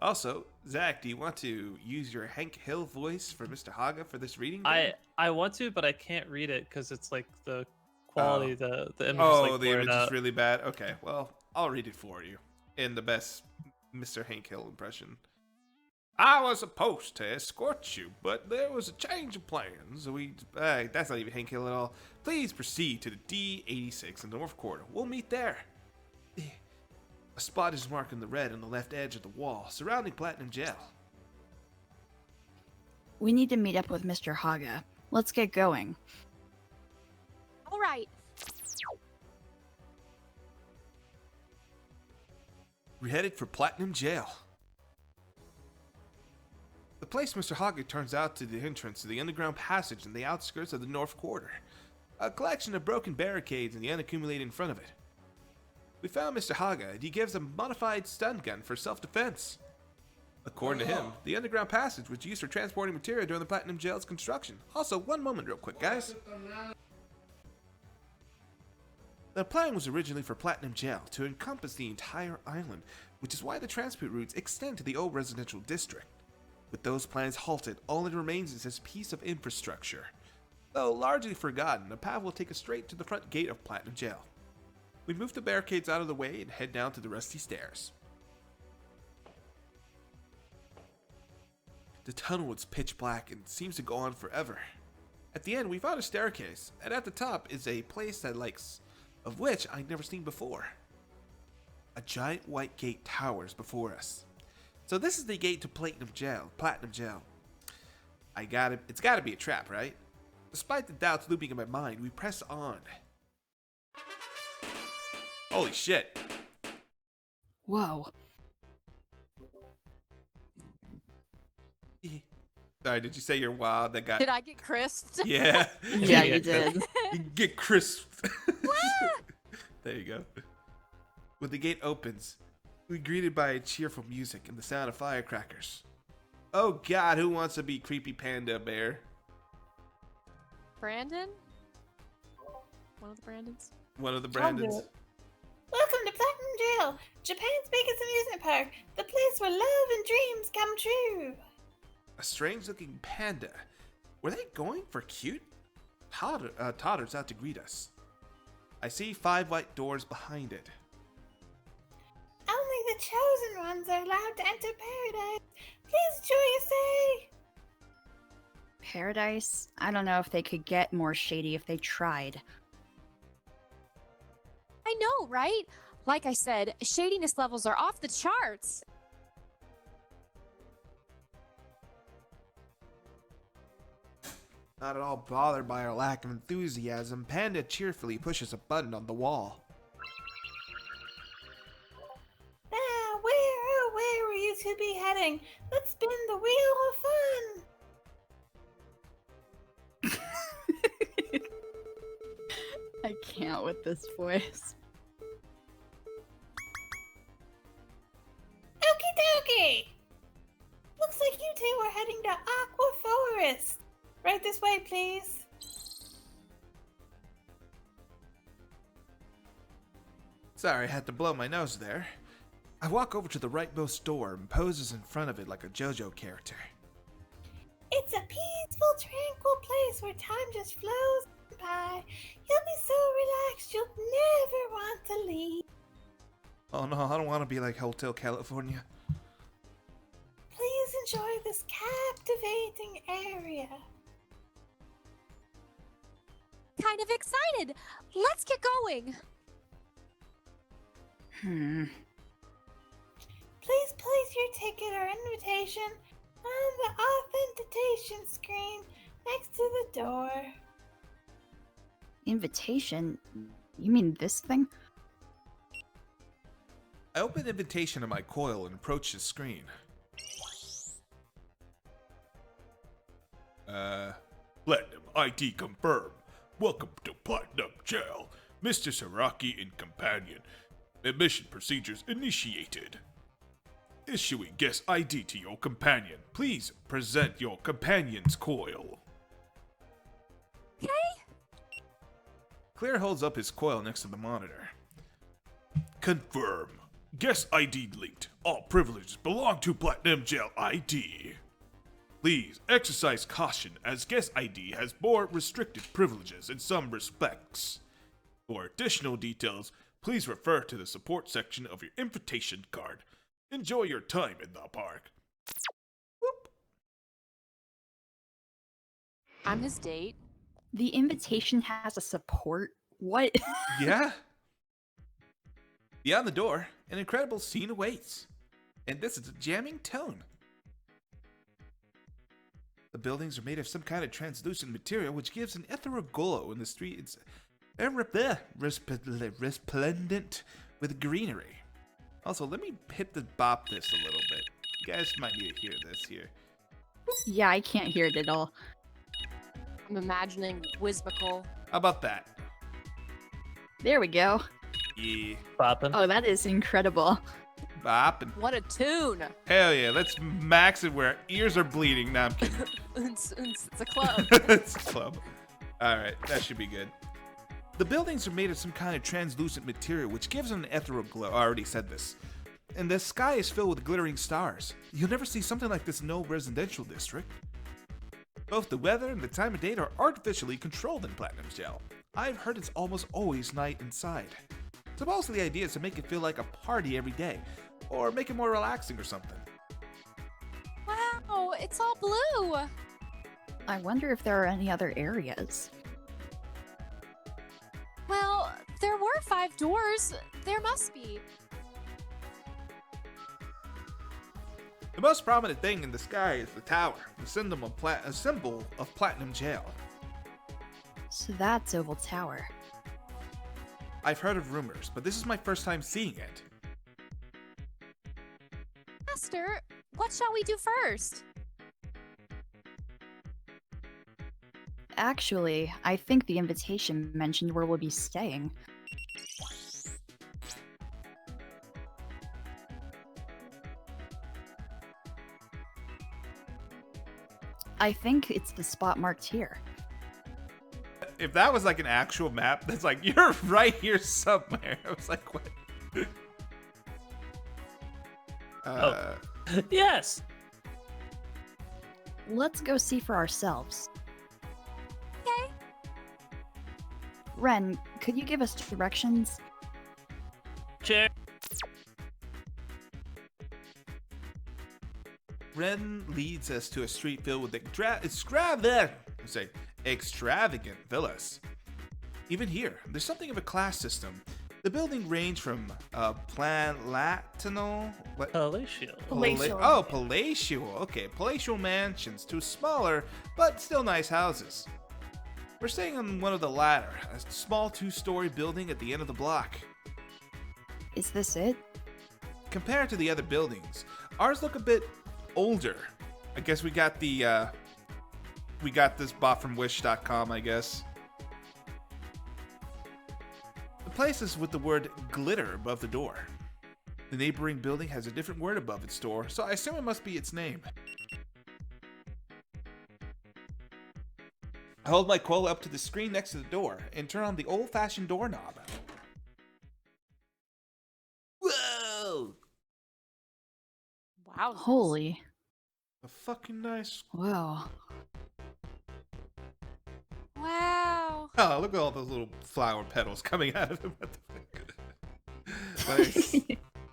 Also, Zach, do you want to use your Hank Hill voice for Mr. Haga for this reading? I want to, but I can't read it because it's like the quality, the image is Oh, like the blurred image out. is really bad? Okay, well, I'll read it for you in the best Mr. Hank Hill impression. I was supposed to escort you, but there was a change of plans. That's not even Hank Hill at all. Please proceed to the D86 in the North Quarter. We'll meet there. A spot is marked in the red on the left edge of the wall, surrounding Platinum Jail. We need to meet up with Mr. Haga. Let's get going. All right. We're headed for Platinum Jail. The place Mr. Haga turns out to the entrance to the underground passage in the outskirts of the North Quarter. A collection of broken barricades and the unaccumulated in front of it. We found Mr. Haga, and he gives a modified stun gun for self-defense. According to him, the underground passage was used for transporting material during the Platinum Jail's construction. Also, one moment real quick, guys. The plan was originally for Platinum Jail to encompass the entire island, which is why the transport routes extend to the old residential district. With those plans halted, all that remains is this piece of infrastructure. Though largely forgotten, the path will take us straight to the front gate of Platinum Jail. We move the barricades out of the way and head down to the rusty stairs. The tunnel is pitch black and seems to go on forever. At the end, we found a staircase, and at the top is a place of which I'd never seen before. A giant white gate towers before us. So this is the gate to Platinum Jail. It's gotta be a trap, right? Despite the doubts looping in my mind, we press on. Holy shit. Whoa. Sorry, did you say you're wild? That got... Did I get crisped? Yeah. Yeah, you did. You get crisped. There you go. When the gate opens, we're greeted by cheerful music and the sound of firecrackers. Oh god, who wants to be creepy panda bear? Brandon? One of the Brandons? One of the I'll do Brandons. it. Welcome to Platinum Jail, Japan's biggest amusement park, the place where love and dreams come true. A strange looking panda. Were they going for cute? Totter's out to greet us. I see 5 white doors behind it. Only the chosen ones are allowed to enter paradise. Please enjoy your stay. Paradise? I don't know if they could get more shady if they tried. I know, right? Like I said, shadiness levels are off the charts. Not at all bothered by our lack of enthusiasm, Panda cheerfully pushes a button on the wall. Now, where will you two be heading? Let's spin the wheel of fun. I can't with this voice. Okie dokie. Looks like you two are heading to Aqua Forest. Right this way, please. Sorry, I had to blow my nose there. I walk over to the rightmost door and poses in front of it like a JoJo character. It's a peaceful, tranquil place where time just flows by. You'll be so relaxed you'll never want to leave. Oh no, I don't want to be like Hotel California. Please enjoy this captivating area. Kind of excited. Let's get going. Please place your ticket or invitation on the authentication screen next to the door. Invitation? You mean this thing? I open invitation on my coil and approach the screen. Platinum ID confirmed. Welcome to Platinum Jail. Mr. Seragaki and companion. Admission procedures initiated. Issuing guest ID to your companion. Please present your companion's coil. Okay. Claire holds up his coil next to the monitor. Confirm. Guest ID leaked. All privileges belong to Platinum Jail ID. Please exercise caution as guest ID has more restricted privileges in some respects. For additional details, please refer to the support section of your invitation card. Enjoy your time in the park. Whoop. I'm his date. The invitation has a support? What? Yeah? Beyond the door, an incredible scene awaits. And this is a jamming tone. The buildings are made of some kind of translucent material which gives an ethereal glow in the streets. Resplendent with greenery. Also, let me hit the bop this a little bit. You guys might need to hear this here. Yeah, I can't hear it at all. I'm imagining Whizbicle. How about that? There we go. Yeah. Poppin'. Oh, that is incredible. Bop and What a tune! hell yeah, let's max it where our ears are bleeding. Nah, I'm kidding. It's a club. It's a club. Alright, that should be good. The buildings are made of some kind of translucent material which gives them an ethereal glow. I already said this. And the sky is filled with glittering stars. You'll never see something like this in no residential district. Both the weather and the time of day are artificially controlled in Platinum's Jail. I've heard it's almost always night inside. Supposedly the idea is to make it feel like a party every day, or make it more relaxing or something. Wow, it's all blue. I wonder if there are any other areas. Well, there were 5 doors. There must be. The most prominent thing in the sky is the tower, a symbol of Platinum Jail. So that's Oval Tower. I've heard of rumors, but this is my first time seeing it. Master, what shall we do first? Actually, I think the invitation mentioned where we'll be staying. I think it's the spot marked here. If that was like an actual map, that's like, you're right here somewhere. I was like, what? Yes. Let's go see for ourselves. Okay. Ren, could you give us directions? Chair. Ren leads us to a street filled with extravagant villas. Even here, there's something of a class system. The building range from palatial, Palatial. palatial. Okay, palatial mansions to smaller but still nice houses. We're staying on one of the latter, a small 2-story building at the end of the block. Is this it? Compared to the other buildings, ours look a bit older. I guess we got this bot from wish.com, I guess. The place is with the word glitter above the door. The neighboring building has a different word above its door, so I assume it must be its name. I hold my coil up to the screen next to the door and turn on the old-fashioned doorknob. Whoa! Wow. Holy. A fucking nice. Whoa. Wow. Oh, look at all those little flower petals coming out of him.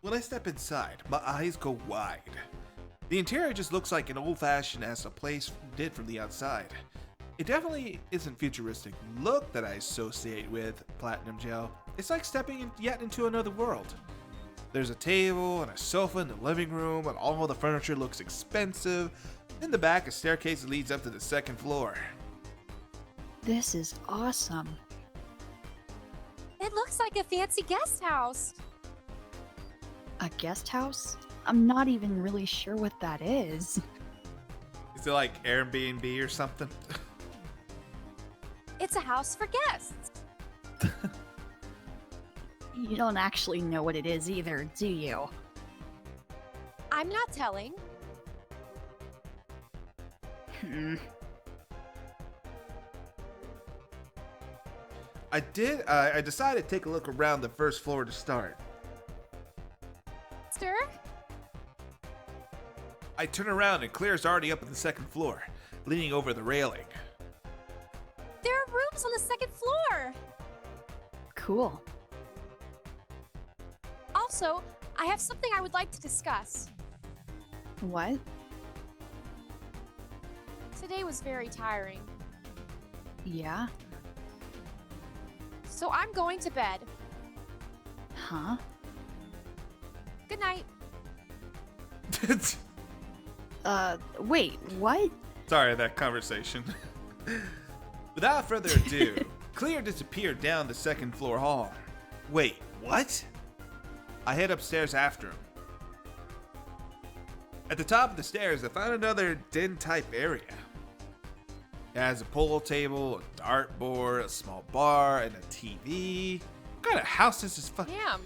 When I step inside, my eyes go wide. The interior just looks like an old-fashioned as a place did from the outside. It definitely isn't futuristic look that I associate with Platinum Gel. It's like stepping yet into another world. There's a table and a sofa in the living room, and all of the furniture looks expensive. In the back, a staircase leads up to the second floor. This is awesome. It looks like a fancy guest house. A guest house? I'm not even really sure what that is. Is it like Airbnb or something? It's a house for guests. You don't actually know what it is either, do you? I'm not telling. I decided to take a look around the first floor to start. Stir? I turn around and Claire's already up on the second floor, leaning over the railing. There are rooms on the second floor. Cool. Also, I have something I would like to discuss. What? Today was very tiring, Yeah? so I'm going to bed. Huh? Good night. Wait, what? Sorry, that conversation. Without further ado, Claire disappeared down the second floor hall. Wait, what? I head upstairs after him. At the top of the stairs, I found another den-type area. It has a pool table, a dartboard, a small bar, and a TV. What kind of house is this fucking... Damn.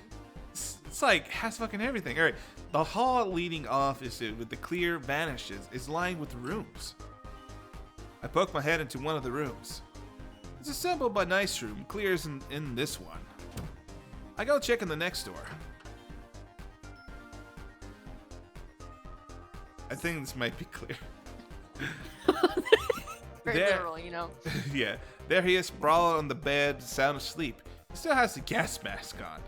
It's like, has fucking everything. Alright, the hall leading off with the clear vanishes is lined with rooms. I poke my head into one of the rooms. It's a simple but nice room. Clear's in this one. I go check in the next door. I think this might be Clear. Very There- literal, you know. Yeah, there he is sprawled on the bed, sound asleep. He still has the gas mask on.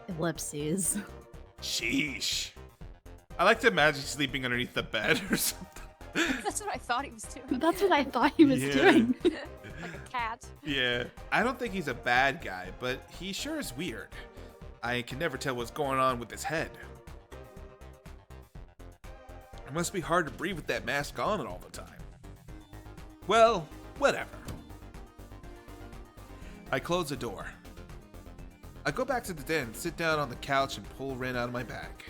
Ellipses. Sheesh. I like to imagine sleeping underneath the bed or something. That's what I thought he was doing. That's what I thought he was Yeah. doing. Like a cat. Yeah, I don't think he's a bad guy, but he sure is weird. I can never tell what's going on with his head. It must be hard to breathe with that mask on all the time. Well, whatever. I close the door. I go back to the den, sit down on the couch, and pull Ren out of my bag.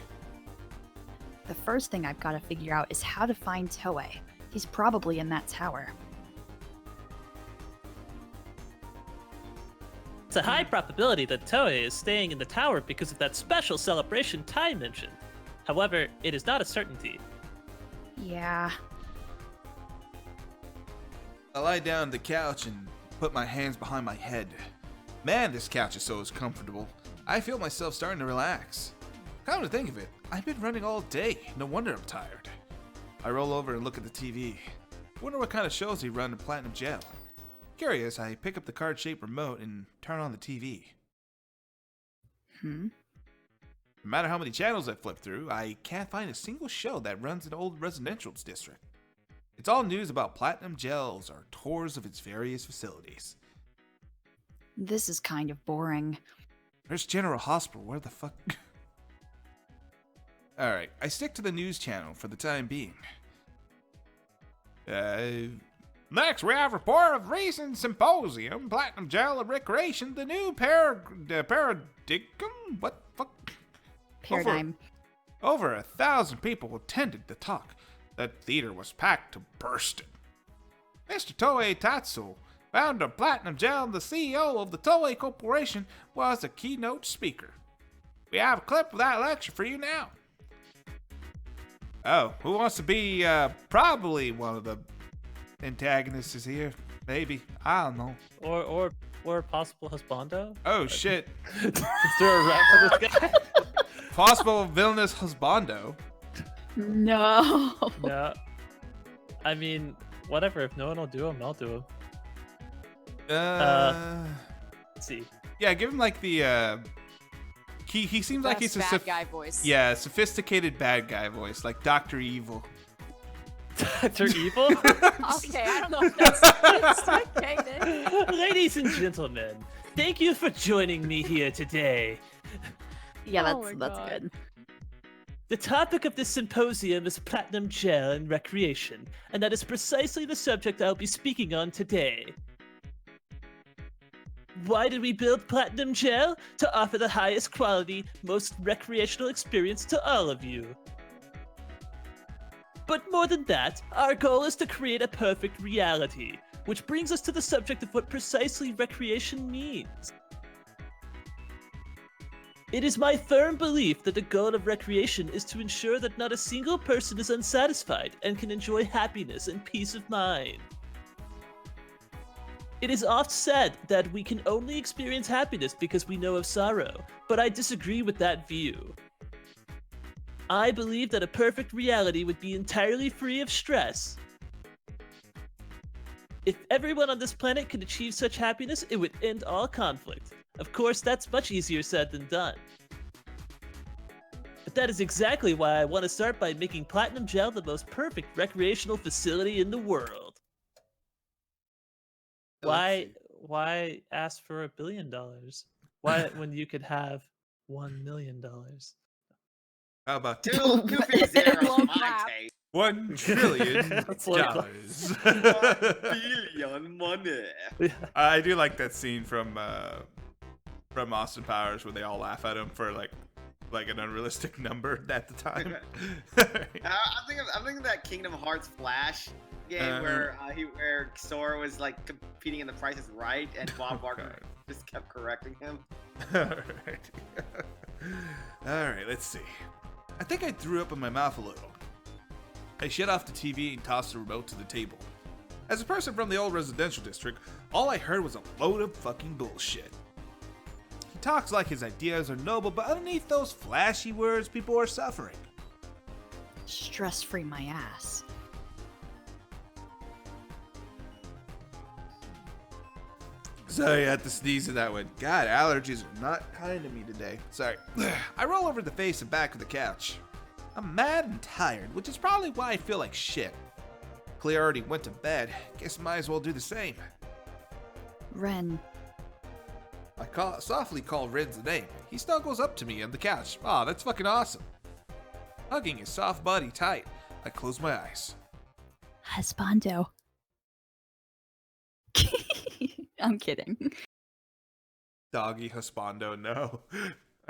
The first thing I've got to figure out is how to find Toue. He's probably in that tower. It's a high probability that Toue is staying in the tower because of that special celebration Ty mentioned. However, it is not a certainty. Yeah. I lie down on the couch and put my hands behind my head. Man, this couch is so comfortable. I feel myself starting to relax. Come to think of it, I've been running all day. No wonder I'm tired. I roll over and look at the TV. Wonder what kind of shows they run in Platinum Gel. Curious, I pick up the card-shaped remote and turn on the TV. Hmm? No matter how many channels I flip through, I can't find a single show that runs in old residential district. It's all news about Platinum Gels or tours of its various facilities. This is kind of boring. There's General Hospital, where the fuck? Alright, I stick to the news channel for the time being. Next, we have a report of recent symposium, Platinum Gel and Recreation, the new paradigm? What the fuck? Paradigm. Over 1,000 people attended the talk. That theater was packed to bursting. Mr. Toue Tatsu, founder of Platinum Gel and the CEO of the Toue Corporation, was the keynote speaker. We have a clip of that lecture for you now. Oh, who wants to be probably one of the antagonists is here? Maybe. I don't know. Or possible husbando? Oh, shit. Is there a rap for this guy? Possible villainous husbando. No. No. I mean, whatever. If no one will do them, I'll do them. Let's see. Yeah, give him like the he seems like he's a bad guy voice. Yeah, sophisticated bad guy voice, like Dr. Evil. Dr. Evil? Okay, I don't know if that's sophisticated. Ladies and gentlemen, thank you for joining me here today. Yeah, Oh that's my that's God. good. The topic of this symposium is platinum gel and recreation, and that is precisely the subject I'll be speaking on today. Why did we build platinum gel? To offer the highest quality, most recreational experience to all of you. But more than that, our goal is to create a perfect reality, which brings us to the subject of what precisely recreation means. It is my firm belief that the goal of recreation is to ensure that not a single person is unsatisfied and can enjoy happiness and peace of mind. It is oft said that we can only experience happiness because we know of sorrow, but I disagree with that view. I believe that a perfect reality would be entirely free of stress. If everyone on this planet could achieve such happiness, it would end all conflict. Of course, that's much easier said than done. But that is exactly why I want to start by making Platinum Gel the most perfect recreational facility in the world. Why ask for $1 billion? Why when you could have $1 million? How about Two big zeros, Love my that. take. $1 trillion? That's like- $1 billion money. I do like that scene from Austin Powers where they all laugh at him for like an unrealistic number at the time. I'm thinking of that Kingdom Hearts Flash game where Sora was like competing in The Price is Right, and Bob Barker just kept correcting him. All right, let's see. I think I threw up in my mouth a little. I shut off the TV and tossed the remote to the table. As a person from the old residential district, all I heard was a load of fucking bullshit. He talks like his ideas are noble, but underneath those flashy words, people are suffering. Stress-free my ass. Sorry, I had to sneeze in that one. God, allergies are not kind to me today. Sorry. I roll over the face and back of the couch. I'm mad and tired, which is probably why I feel like shit. Clea already went to bed. Guess might as well do the same. Ren, I softly call Ren's name. He snuggles up to me on the couch. Aw, that's fucking awesome. Hugging his soft body tight, I close my eyes. husbando. I'm kidding. Doggy husbando, no.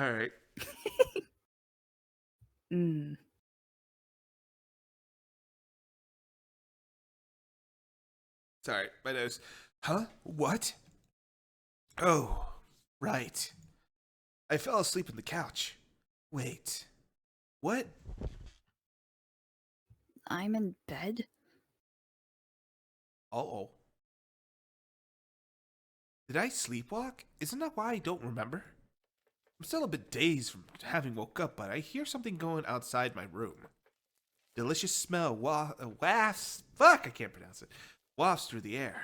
Alright. Mm. Sorry, my nose. Huh? What? Oh, right. I fell asleep on the couch. Wait. What? I'm in bed? Uh-oh. Did I sleepwalk? Isn't that why I don't remember? I'm still a bit dazed from having woke up, but I hear something going outside my room. Delicious smell wafts. Fuck, I can't pronounce it. Wafts through the air,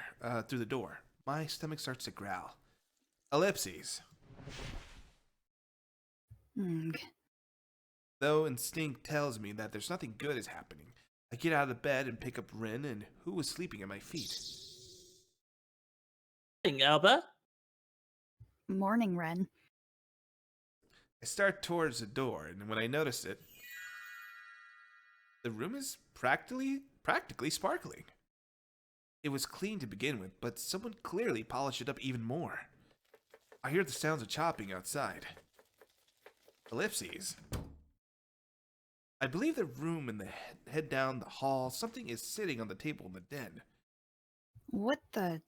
through the door. My stomach starts to growl. Ellipses. Mm. Though instinct tells me that there's nothing good is happening, I get out of bed and pick up Rin, and who was sleeping at my feet. Morning, Aoba. Morning, Ren. I start towards the door, and when I notice it, the room is practically sparkling. It was clean to begin with, but someone clearly polished it up even more. I hear the sounds of chopping outside. Ellipses. I believe the room and the head down the hall, something is sitting on the table in the den. What the?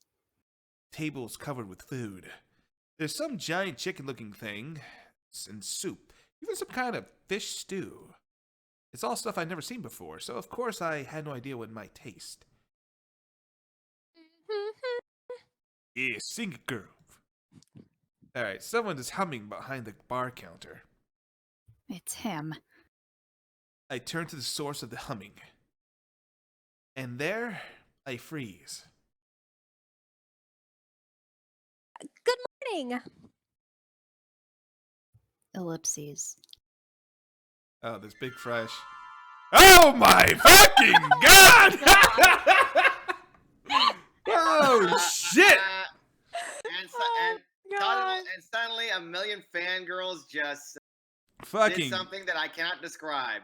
Table is covered with food. There's some giant chicken-looking thing, and soup, even some kind of fish stew. It's all stuff I'd never seen before, so of course I had no idea what it might taste. Yeah, sing it, girl. Alright, someone is humming behind the bar counter. It's him. I turn to the source of the humming. And there, I freeze. Good morning. Ellipses. Oh, this big fresh. Oh my fucking god! Oh shit! And suddenly a million fangirls just Fucking. did something that I cannot describe.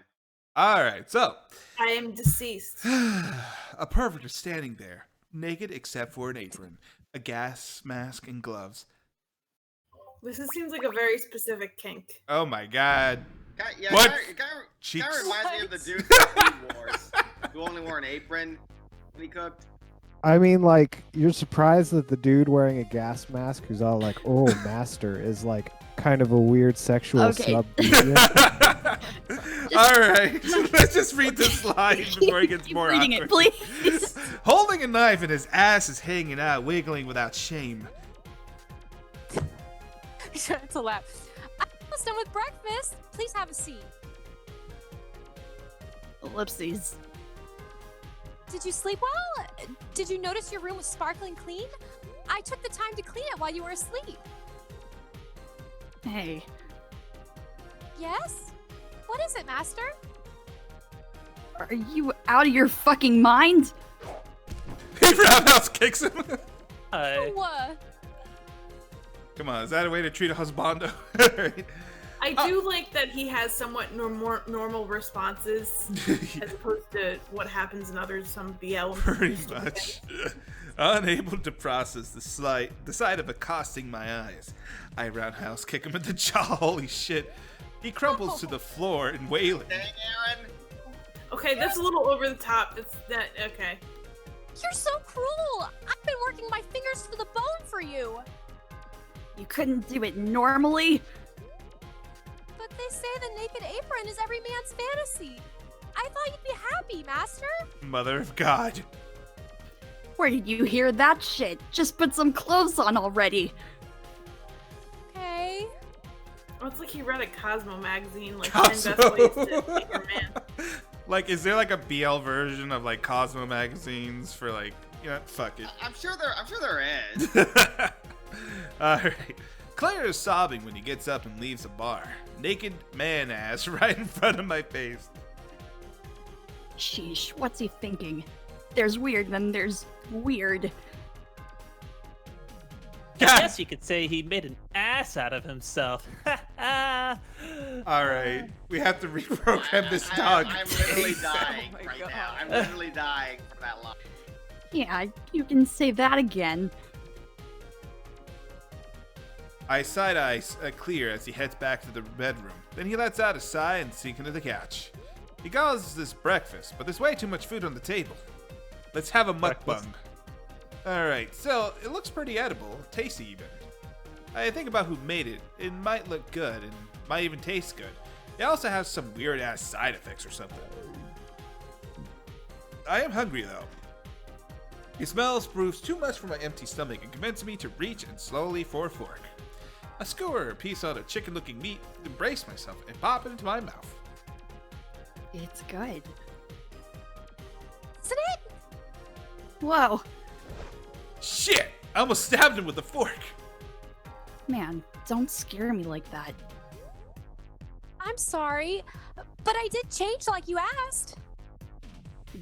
Alright, so. I am deceased. A pervert is standing there, naked except for an apron, a gas mask, and gloves. This seems like a very specific kink. Oh my god. Yeah, What? It kind Cheeks. of reminds me of the dude from Food Wars, who only wore an apron when he cooked. I mean, like, you're surprised that the dude wearing a gas mask who's all like, oh, master, is like kind of a weird sexual Okay. Alright, let's just read this line before it gets Keep more reading awkward. it, please. Holding a knife and his ass is hanging out, wiggling without shame. It's a laugh. I'm almost done with breakfast. Please have a seat. Ellipses. Did you sleep well? Did you notice your room was sparkling clean? I took the time to clean it while you were asleep. Hey, Yes? What is it, Master? are you out of your fucking mind? He roundhouse kicks him. Hi. Oh, Come on, is that a way to treat a husbando? I do like that he has somewhat more normal responses as opposed to what happens in others, some BL. Pretty much. Unable to process the sight of accosting my eyes, I roundhouse kick him in the jaw. Holy shit. He crumples to the floor in wailing. Dang, Aaron. Okay, that's a little over the top. Okay. you're so cruel. I've been working my fingers to the bone for you. You couldn't do it normally? But they say the naked apron is every man's fantasy. I thought you'd be happy, Master. Mother of God. Where did you hear that shit? Just put some clothes on already. Okay. Oh, it's like he read a Cosmo magazine, like Cosmo. 10 best ways to make your man. Like, is there like a BL version of like Cosmo magazines for like, you know, fuck it. I'm sure there is. Alright. Claire is sobbing when he gets up and leaves the bar. Naked man ass right in front of my face. Sheesh, what's he thinking? There's weird, then there's weird. I guess you could say he made an ass out of himself. Alright. We have to reprogram this dog. I'm literally ASAP. dying Oh my right God. now. I'm literally dying for that line. Yeah, you can say that again. I side-eye Clear as he heads back to the bedroom. Then he lets out a sigh and sinks into the couch. He calls this breakfast, but there's way too much food on the table. Let's have a mukbang. Alright, so it looks pretty edible, tasty even. I think about who made it. It might look good and might even taste good. It also has some weird ass side effects or something. I am hungry though. The smells proves too much for my empty stomach and convinces me to reach and slowly for a fork. I skewer a piece out of chicken looking meat, embrace myself, and pop it into my mouth. It's good. Isn't it? Whoa, Shit! I almost stabbed him with a fork. man, don't scare me like that. I'm sorry, but I did change like you asked.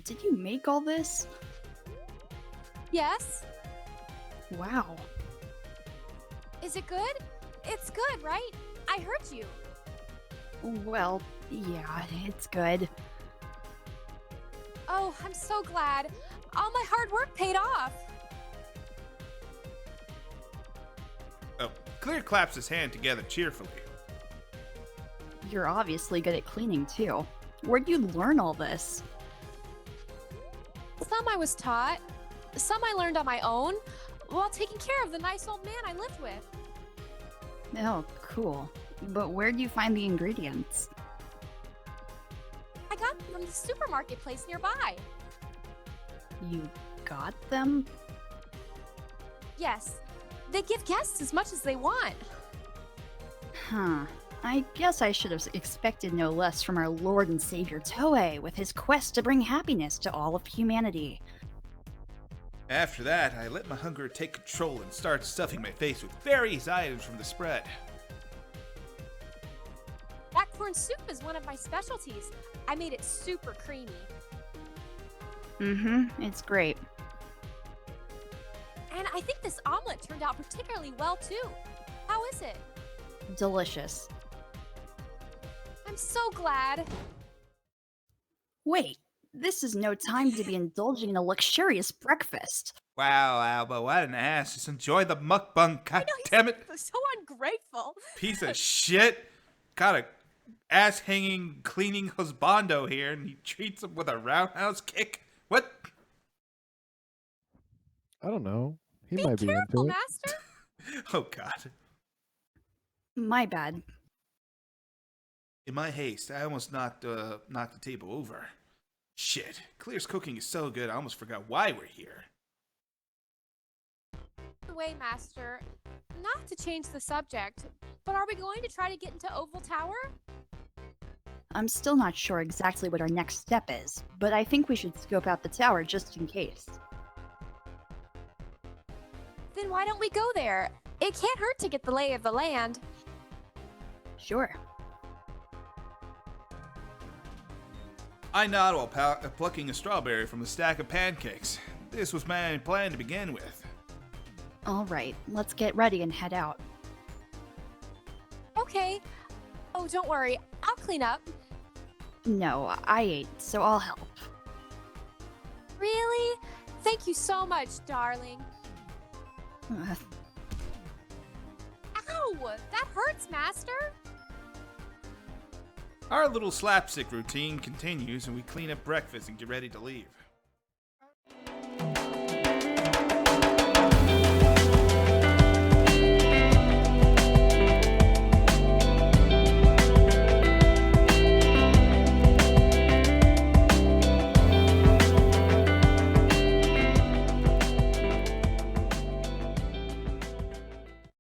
Did you make all this? Yes? Wow. Is it good? It's good, right? I heard you. Well, yeah, it's good. Oh, I'm so glad. All my hard work paid off. Oh, Clear claps his hand together cheerfully. You're obviously good at cleaning too. Where'd you learn all this? Some I was taught, some I learned on my own, while taking care of the nice old man I lived with. Oh, cool. But where'd you find the ingredients? I got them from the supermarket place nearby. You got them? Yes, they give guests as much as they want. Huh. I guess I should have expected no less from our Lord and Savior Toue with his quest to bring happiness to all of humanity. After that, I let my hunger take control and started stuffing my face with various items from the spread. That corn soup is one of my specialties. I made it super creamy. It's great. And I think this omelet turned out particularly well too. How is it? Delicious. I'm so glad. Wait, this is no time to be indulging in a luxurious breakfast. Wow, Alba, what an ass. Just enjoy the mukbang, god damn it. So ungrateful. Piece of shit. Got a ass-hanging, cleaning husbando here, and he treats him with a roundhouse kick. What? I don't know. He Be might be careful, into it. Master. Oh, God. My bad. In my haste, I almost knocked the table over. Shit, Clear's cooking is so good, I almost forgot why we're here. By the way, Master, not to change the subject, but are we going to try to get into Oval Tower? I'm still not sure exactly what our next step is, but I think we should scope out the tower just in case. Then why don't we go there? It can't hurt to get the lay of the land. Sure. I nod while plucking a strawberry from a stack of pancakes. This was my plan to begin with. Alright, let's get ready and head out. Okay. Oh, don't worry. I'll clean up. No, I ate, so I'll help. Really? Thank you so much, darling. Ow! That hurts, Master! Our little slapstick routine continues, and we clean up breakfast and get ready to leave.